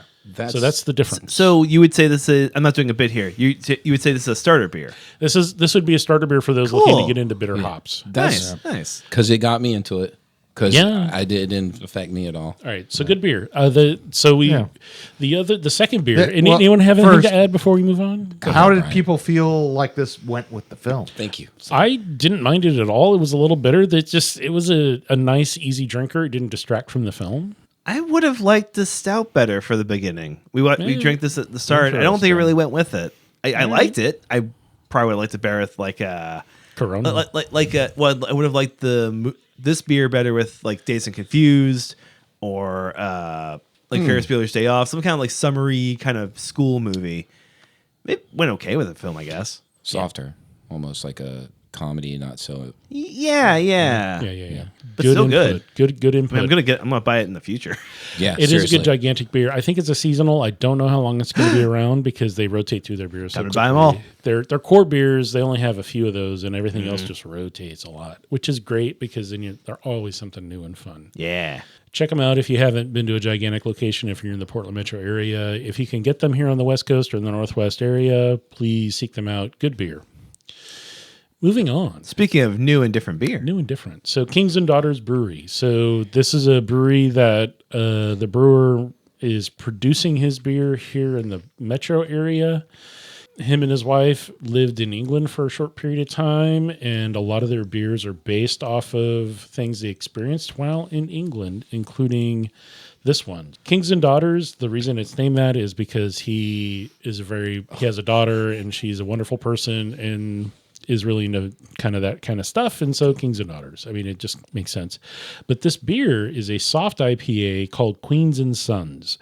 So that's the difference. So you would say this is, I'm not doing a bit here. You would say this is a starter beer. This would be a starter beer for those looking to get into bitter hops. That's Nice. because it got me into it. because Yeah. it didn't affect me at all. All right, so good beer. The second beer. That- well, Anyone have anything first- to add before we move on? How did Brian. people feel like this went with the film? Thank you. I didn't mind it at all. It was a little bitter. It was a nice, easy drinker. It didn't distract from the film. I would have liked the stout better for the beginning. We drank this at the start. I don't think it really went with it. I liked it. I probably would have liked it better with like Corona. I would have liked this beer better with like Dazed and Confused or like Ferris Bueller's Day Off, some kind of like summery kind of school movie. It went okay with the film, I guess. Softer, almost like a comedy, not so. Yeah. Yeah. But still good. Good input. I'm gonna buy it in the future. Yeah, It is a seriously. good gigantic beer. I think it's a seasonal. I don't know how long it's going to be around because they rotate through their beers. Time to buy 'em all. Their core beers, they only have a few of those, and everything else just rotates a lot, which is great because then they're always something new and fun. Yeah. Check them out if you haven't been to a gigantic location. If you're in the Portland metro area, if you can get them here on the West Coast or in the Northwest area, please seek them out. Good beer. Moving on. Speaking of new and different beer. New and different. So Kings and Daughters Brewery. So this is a brewery that the brewer is producing his beer here in the metro area. Him and his wife lived in England for a short period of time, and a lot of their beers are based off of things they experienced while in England, including this one. Kings and Daughters, the reason it's named that is because he has a daughter, and she's a wonderful person, and is really into kind of that kind of stuff. And so Kings and Daughters. I mean, it just makes sense. But this beer is a soft IPA called Queens and Sons.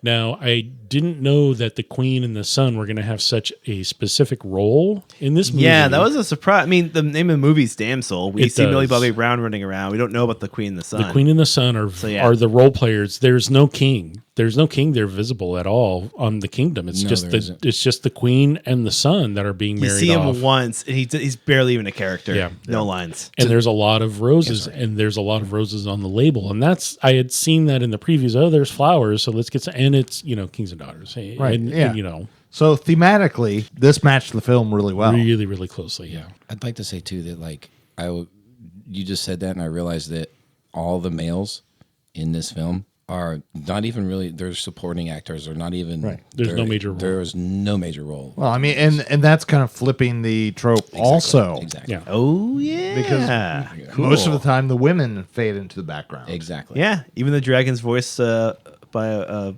Now, I didn't know that the Queen and the Sun were going to have such a specific role in this movie. Yeah, that was a surprise. I mean, the name of the movie is Damsel. We It see Millie does. Bobby Brown running around. We don't know about the Queen and the Sun. The Queen and the Sun are the role players. There's no king. There's no king there visible at all on the kingdom. It's just the Queen and the Sun that are being You married see him off. once, and he's barely even a character. Yeah. No lines. And there's a lot of roses, and there's a lot of roses on the label, and I had seen that in the previews. Oh, there's flowers, so let's get some. And it's Kings and Daughters, Right, And, yeah. and, So thematically, this matched the film really well. really, really closely. Yeah, I'd like to say too that you just said that, and I realized that all the males in this film are not even really. They're supporting actors. They're not even. Right. There's no major role. There's no major role. Well, I mean, and that's kind of flipping the trope also. Exactly. yeah. Oh, yeah. Because most of the time the women fade into the background. Exactly. Yeah, even the dragon's voice by a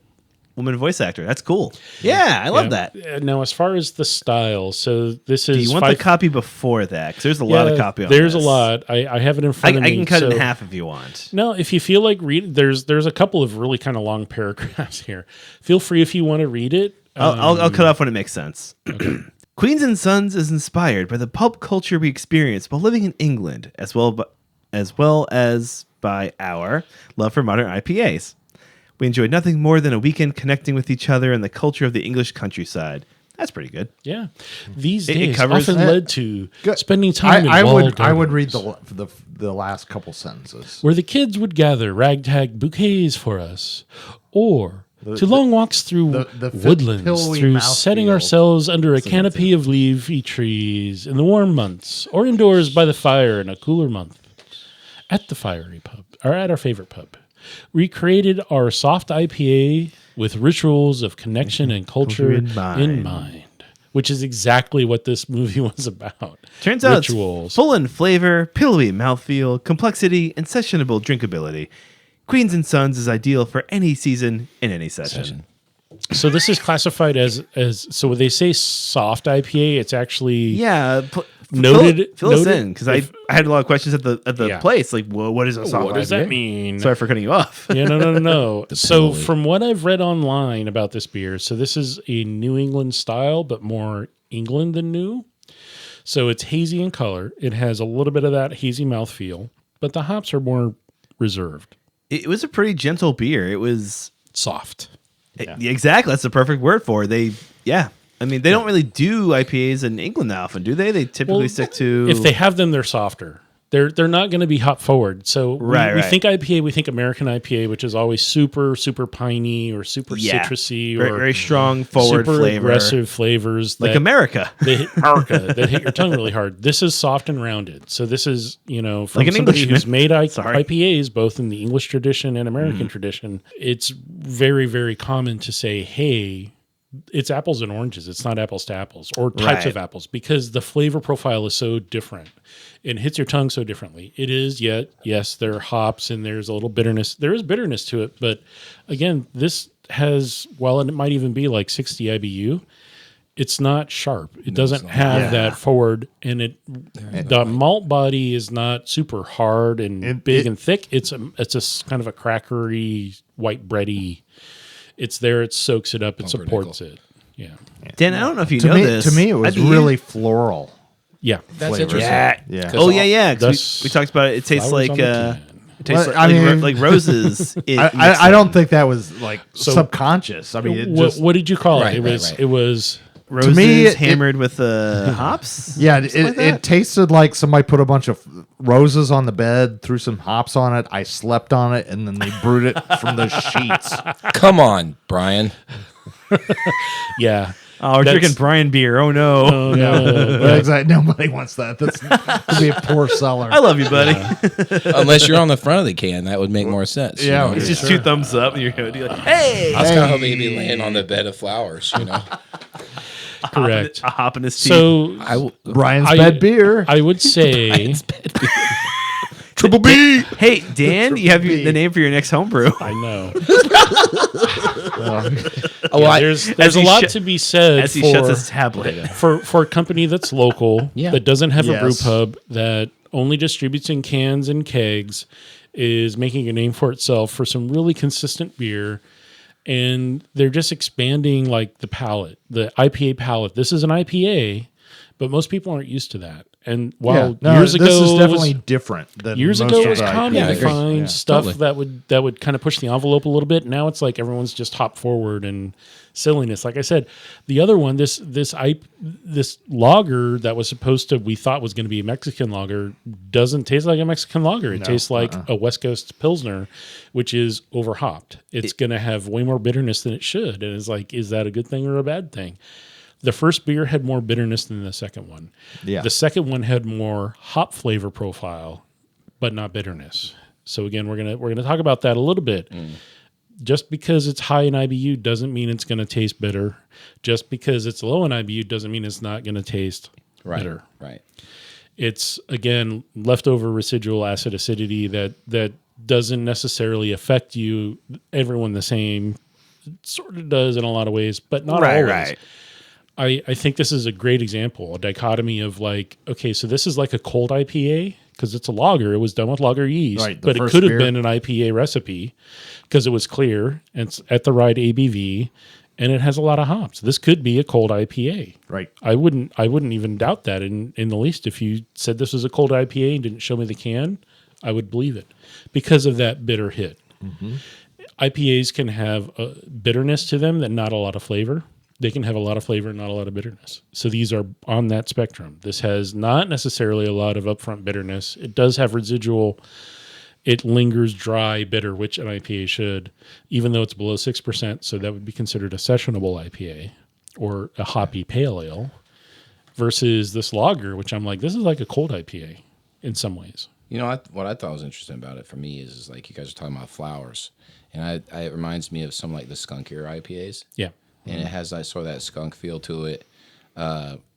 woman voice actor. That's cool. Yeah, I love that. Now, as far as the style, so this is. Do you want the copy before that? Because there's a lot of copy on There's this. a lot. I have it in front of me. I can cut it in so- half if you want. No, if you feel like reading, there's a couple of really kind of long paragraphs here. Feel free if you want to read it. I'll cut off when it makes sense. Queens and Sons is inspired by the pulp culture we experienced while living in England, as well as by our love for modern IPAs. We enjoyed nothing more than a weekend connecting with each other and the culture of the English countryside. That's pretty good. Yeah, these It days covers- often led to spending time I in walled would read gardens, the last couple sentences. where the kids would gather ragtag bouquets for us, or to long walks through the woodlands, pillowy through mouth setting feel. ourselves under a canopy of leafy trees in the warm months, or indoors by the fire in a cooler month, at the Fiery Pub, or at our favorite pub. We created our soft IPA with rituals of connection and culture in mind, which is exactly what this movie was about. Turns out rituals. it's full in flavor, pillowy mouthfeel, complexity, and sessionable drinkability. Queens and Sons is ideal for any season in any session. So this is classified as so when they say soft IPA, it's actually Yeah, Noted- Fill us noted- in because I had a lot of questions at the Yeah. place. Like, well, what is a soft what does IPA? that mean? Sorry for cutting you off. Yeah, no. So penalty. from what I've read online about this beer, so this is a New England style, but more England than new. So it's hazy in color. It has a little bit of that hazy mouthfeel, but the hops are more reserved. It was a pretty gentle beer. It was Soft. Yeah. exactly. That's the perfect word for it. I mean, they don't really do IPAs in England that often, do they? They typically stick to. If they have them, they're softer. They're not going to be hop forward. So we think IPA, we think American IPA, which is always super, super piney or super citrusy or very strong forward super flavor. Aggressive flavors. Like America. That hit your tongue really hard. This is soft and rounded. So this is, from like somebody who's made IPAs, both in the English tradition and American tradition. It's very, very common to say, hey, it's apples and oranges. It's not apples to apples or types of apples because the flavor profile is so different. It hits your tongue so differently. It is yes, there are hops and there's a little bitterness. There is bitterness to it, but again, this has, while it might even be like 60 IBU, it's not sharp. It doesn't have that forward, and the malt body is not super hard and big and thick. It's a kind of a crackery, white bready. It's there. It soaks it up. It supports it. Yeah. Dan, I don't know if you know this. To me, it was really floral. Yeah, that's flavors. interesting. Yeah. Oh yeah. We talked about it. It tastes like like roses. I don't think that was like subconscious. I mean, what did you call it? It was roses to me, hammered with hops. Yeah, it tasted like somebody put a bunch of roses on the bed, threw some hops on it. I slept on it, and then they brewed it from the sheets. Come on, Brian. Yeah. Oh, we're drinking Brian beer. Oh no. Oh, no. Exactly. Nobody wants that. That's could be a poor seller. I love you, buddy. Unless you're on the front of the can, that would make more sense. Yeah, it's just 2 thumbs up, and you're going to be like, "Hey!" I was kind of hoping he'd be laying on the bed of flowers, Correct. A hop in his teeth. So Brian's bed beer. I would say Triple B. Hey, Dan, you have the name for your next homebrew. I know. There's a lot to be said as he shuts his tablet for a company that's local, that doesn't have a brew pub, that only distributes in cans and kegs, is making a name for itself for some really consistent beer. And they're just expanding like the palate, the IPA palate. This is an IPA, but most people aren't used to that. And while years ago, this is definitely different than years ago, it was common to find Yeah, stuff totally. that would kind of push the envelope a little bit. Now it's like everyone's just hop forward and silliness. Like I said, the other one, this lager that was we thought was going to be a Mexican lager, doesn't taste like a Mexican lager. It tastes like a West Coast Pilsner, which is overhopped. It's going to have way more bitterness than it should. And it's like, is that a good thing or a bad thing? The first beer had more bitterness than the second one. Yeah. The second one had more hop flavor profile, but not bitterness. So again, we're gonna talk about that a little bit. Just because it's high in IBU doesn't mean it's going to taste bitter. Just because it's low in IBU doesn't mean it's not going to taste bitter. Right. It's again leftover residual acid acidity that doesn't necessarily affect everyone the same. It sort of does in a lot of ways, but not always. Right. I think this is a great example, a dichotomy of like, okay, so this is like a cold IPA because it's a lager. It was done with lager yeast, but it could have been an IPA recipe because it was clear and it's at the right ABV and it has a lot of hops. This could be a cold IPA. Right. I wouldn't even doubt that in the least. If you said this was a cold IPA and didn't show me the can, I would believe it because of that bitter hit. Mm-hmm. IPAs can have a bitterness to them that not a lot of flavor. They can have a lot of flavor and not a lot of bitterness. So these are on that spectrum. This has not necessarily a lot of upfront bitterness. It does have residual. It lingers dry, bitter, which an IPA should, even though it's below 6%. So that would be considered a sessionable IPA or a hoppy pale ale versus this lager, which I'm like, this is like a cold IPA in some ways. What I thought was interesting about it for me is like you guys are talking about flowers. And it reminds me of some like the skunkier IPAs. Yeah. And it has like sort of that skunk feel to it,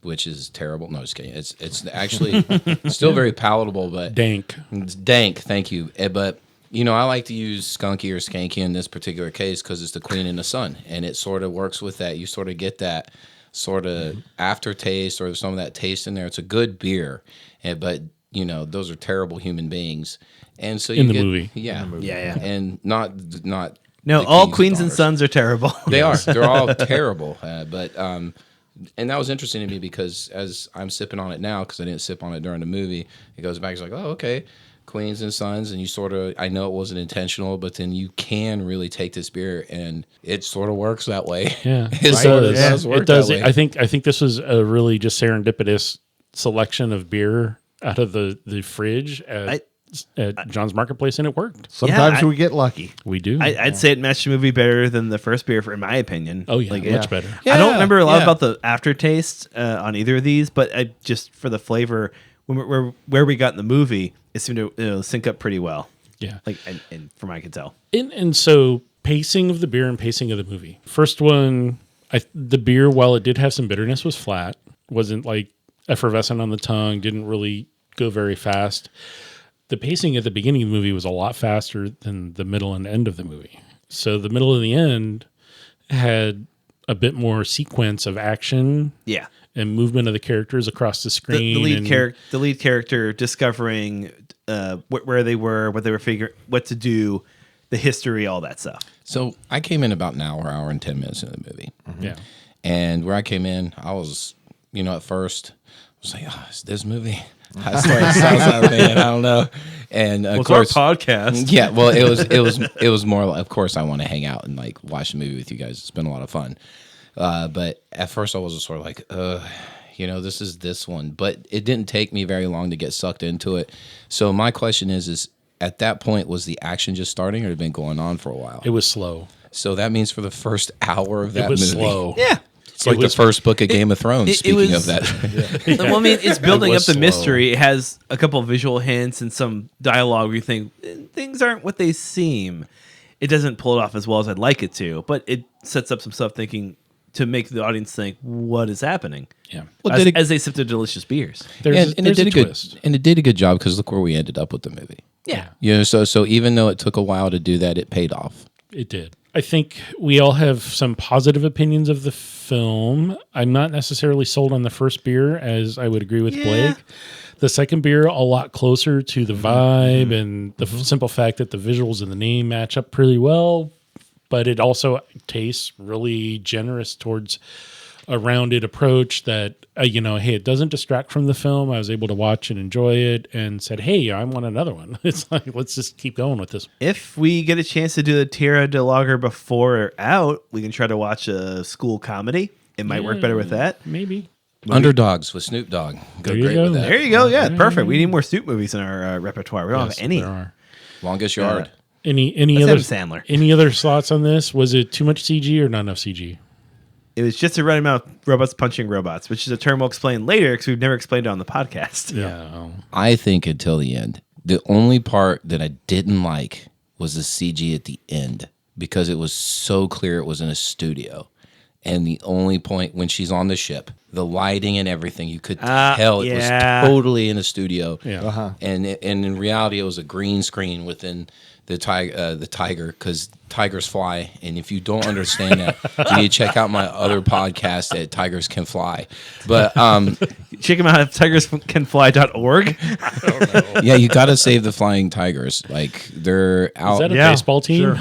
which is terrible. No, just kidding. It's actually still very palatable, but dank. Thank you. But I like to use skunky or skanky in this particular case because it's the queen in the sun, and it sort of works with that. You sort of get that sort of aftertaste or some of that taste in there. It's a good beer, but those are terrible human beings, and so in the movie, and not. No, all Queens and Sons are terrible. They are. They're all terrible. But and that was interesting to me because as I'm sipping on it now, because I didn't sip on it during the movie, it goes back. It's like, oh, okay, Queens and Sons, and you sort of, I know it wasn't intentional, but then you can really take this beer, and it sort of works that way. Yeah, it sort of does work. It does. That way. I think this was a really just serendipitous selection of beer out of the fridge at John's Marketplace, and it worked. Sometimes we get lucky. We do. I'd say it matched the movie better than the first beer, in my opinion. Oh yeah, much better. Yeah, I don't remember a lot yeah. about the aftertaste on either of these, but just for the flavor, where we got in the movie, it seemed to sync up pretty well. Yeah, Like, and from what I can tell. and so pacing of the beer and pacing of the movie. First one, the beer, while it did have some bitterness, was flat. Wasn't like effervescent on the tongue. Didn't really go very fast. The pacing at the beginning of the movie was a lot faster than the middle and end of the movie. So the middle and the end had a bit more sequence of action Yeah. and movement of the characters across the screen. The lead character discovering where they were, what they were figuring, what to do, the history, all that stuff. So I came in about an hour and 10 minutes into the movie. Yeah. And where I came in, I was, at first, I was like, it's this movie. I started sounds man, I don't know. And of course, our podcast. yeah, well, it was more like, of course, I want to hang out and like watch the movie with you guys. It's been a lot of fun. But at first, I was just sort of like, this is this one. But it didn't take me very long to get sucked into it. So my question is at that point, was the action just starting, or had it been going on for a while? It was slow. So that means for the first hour of that It was movie, slow. Yeah. it's like the first book of Game of Thrones. Speaking was- of that, Well, I mean, it's building It up was the slow. mystery. It has a couple of visual hints and some dialogue where you think things aren't what they seem. It doesn't pull it off as well as I'd like it to, but it sets up some stuff to make the audience think, what is happening? Yeah. Well, As they sip their delicious beers. There's and it did a good twist. and it did a good job because look where we ended up with the movie. Yeah. So even though it took a while to do that, it paid off. It did. I think we all have some positive opinions of the film. I'm not necessarily sold on the first beer, as I would agree with Blake. The second beer, a lot closer to the vibe and the simple fact that the visuals and the name match up pretty well, but it also tastes really generous towards a rounded approach that, hey, it doesn't distract from the film. I was able to watch and enjoy it and said, hey, I want another one. It's like, let's just keep going with this. If we get a chance to do the Tierra de Lager before out, we can try to watch a school comedy. It might work better with that. Maybe. Underdogs with Snoop Dogg. Go There you great go. with that. There you go. Yeah, perfect. We need more Snoop movies in our repertoire. We don't Yes, have any. there are. Longest yard. Any Let's other have Sandler. Any other thoughts on this? Was it too much CG or not enough CG? It was just a right amount of robots punching robots, which is a term we'll explain later because we've never explained it on the podcast. Yeah. I think until the end, the only part that I didn't like was the CG at the end because it was so clear it was in a studio. And the only point when she's on the ship, the lighting and everything, you could tell it was totally in a studio. Yeah. And in reality, it was a green screen within the tiger because tigers fly. And if you don't understand that, you need to check out my other podcast at Tigers Can Fly. But Check them out at tigerscanfly.org. yeah, you got to save the flying tigers. Like they're out. Is that a baseball team?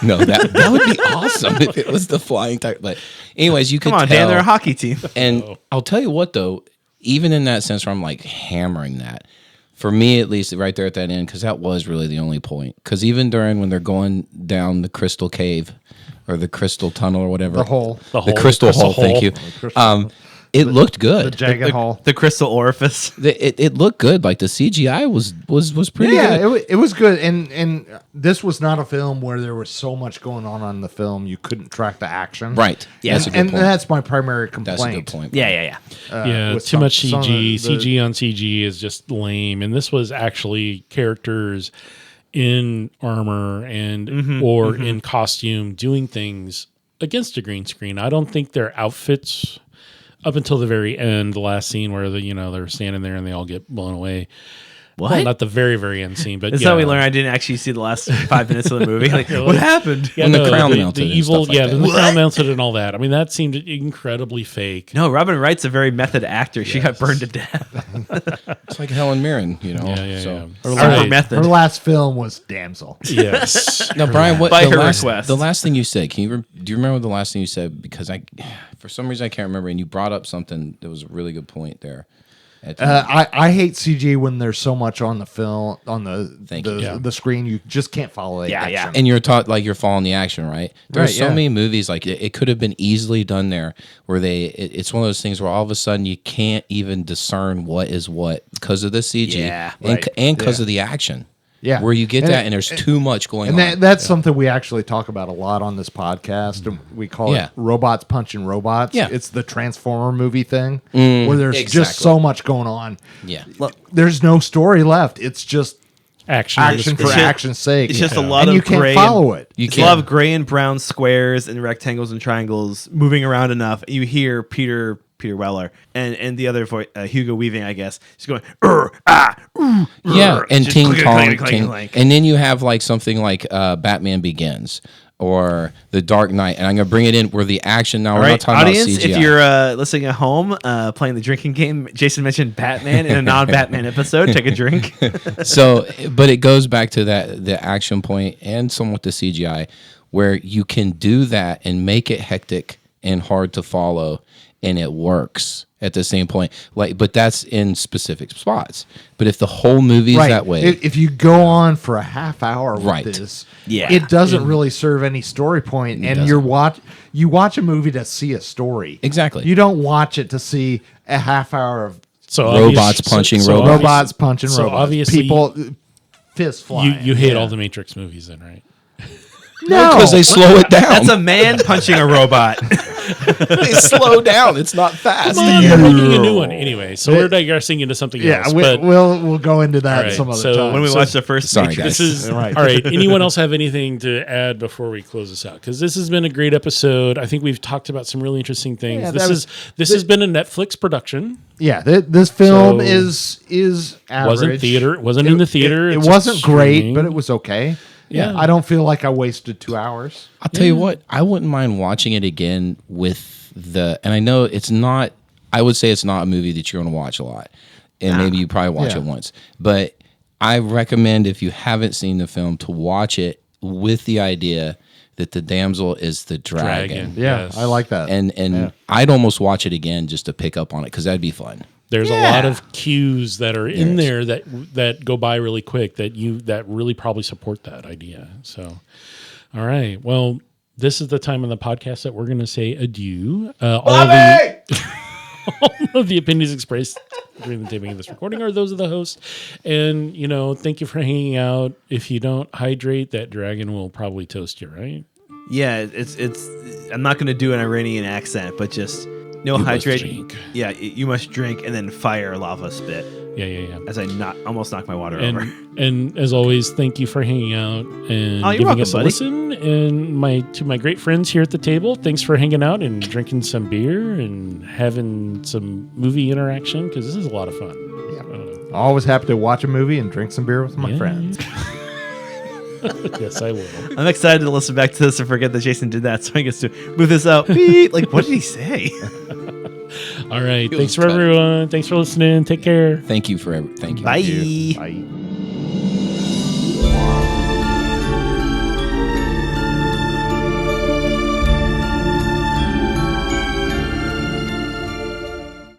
No, that would be awesome if it was the flying tiger. But anyways, you could Come on, tell. Dan, they're a hockey team. And I'll tell you what, though, even in that sense where I'm like hammering that, for me at least, right there at that end, because that was really the only point. Because even during when they're going down the crystal cave or the crystal tunnel or whatever, The hole. the crystal hole. Thank you. It looked The good. jagged hole. The crystal orifice. It looked good. Like the CGI was pretty Yeah, good. it was good. And this was not a film where there was so much going on the film you couldn't track the action. Right. Yeah. That's a good And point. that's my primary complaint. That's a good point. Yeah. Yeah, with too much some of CG. the- CG on CG is just lame. And this was actually characters in armor and in costume doing things against a green screen. I don't think their outfits up until the very end, the last scene where they're standing there and they all get blown away. What? Well, not the very, very end scene, but That's how we learned I didn't actually see the last 5 minutes of the movie. Like, what happened? Yeah, When the crown melted the and evil, stuff like that. then the crown melted and all that. I mean, that seemed incredibly fake. No, Robin Wright's a very method actor. She got burned to death. It's like Helen Mirren, Yeah. So. Her Right. method. Her last film was Damsel. Yes. Now, Brian, what By the her last, request. the last thing you said? Do you remember the last thing you said? Because for some reason, I can't remember. And you brought up something that was a really good point there. I hate CG when there's so much on the film on the screen you just can't follow the action. And you're taught like you're following the action, right? There's so many movies like it could have been easily done there where it's one of those things where all of a sudden you can't even discern what is what because of the CG and because of the action. Yeah, where you get and there's too much going on. And that's something we actually talk about a lot on this podcast. And we call it robots punching robots. Yeah. It's the Transformer movie thing where there's just so much going on. Yeah. Look, there's no story left. It's just action for action's sake. It's just a lot and of you can't gray follow it. It's a lot of gray and brown squares and rectangles and triangles moving around enough. You hear Peter Weller and the other voice, Hugo Weaving, I guess. He's going, and Ting Tong, clink. and then you have like something like Batman Begins or The Dark Knight, and I'm gonna bring it in where the action now. We're not talking audience, about CGI. if you're listening at home, playing the drinking game, Jason mentioned Batman in a non-Batman episode. Take a drink. So, but it goes back to the action point and somewhat the CGI, where you can do that and make it hectic and hard to follow. And it works at the same point. But that's in specific spots. But if the whole movie's that way, if you go on for a half hour with this, it doesn't really serve any story point. And you watch a movie to see a story. Exactly. You don't watch it to see a half hour of robots punching robots. So obviously, people fist flying. You hate all the Matrix movies, then, right? No, because they slow it down. That's a man punching a robot. They slow down. It's not fast. Come on, they're making a new one anyway. So we're digressing into something else. Yeah, we'll go into that some other time. When we watch the first guys. Matrix. This is all right. Anyone else have anything to add before we close this out? Because this has been a great episode. I think we've talked about some really interesting things. Yeah, this has been a Netflix production. Yeah, this film is average. Wasn't in the theater. It wasn't great, but it was okay. Yeah. I don't feel like I wasted 2 hours. I'll tell you what, I wouldn't mind watching it again with and I know it's not, I would say it's not a movie that you're going to watch a lot. And maybe you probably watch it once. But I recommend if you haven't seen the film to watch it with the idea that the damsel is the dragon. Yeah, yes. I like that. And I'd almost watch it again just to pick up on it because that'd be fun. There's a lot of cues that are in there that go by really quick that really probably support that idea. So, all right. Well, this is the time in the podcast that we're going to say adieu. All of the opinions expressed during the taping of this recording are those of the host. And, thank you for hanging out. If you don't hydrate, that dragon will probably toast you, right? Yeah, it's. I'm not going to do an Iranian accent, but just... hydrate. Yeah, you must drink and then fire lava spit. Yeah. As I almost knock my water over. And as always, thank you for hanging out and you're giving welcome, us a buddy. listen. And to my great friends here at the table, thanks for hanging out and drinking some beer and having some movie interaction because this is a lot of fun. Yeah. Always happy to watch a movie and drink some beer with my friends. Yes, I will. I'm excited to listen back to this and forget that Jason did that, so he gets to move this out. Beep. Like, what did he say? All right. Thanks for everyone. Thanks for listening. Take care. Thank you for everything. Bye. Bye.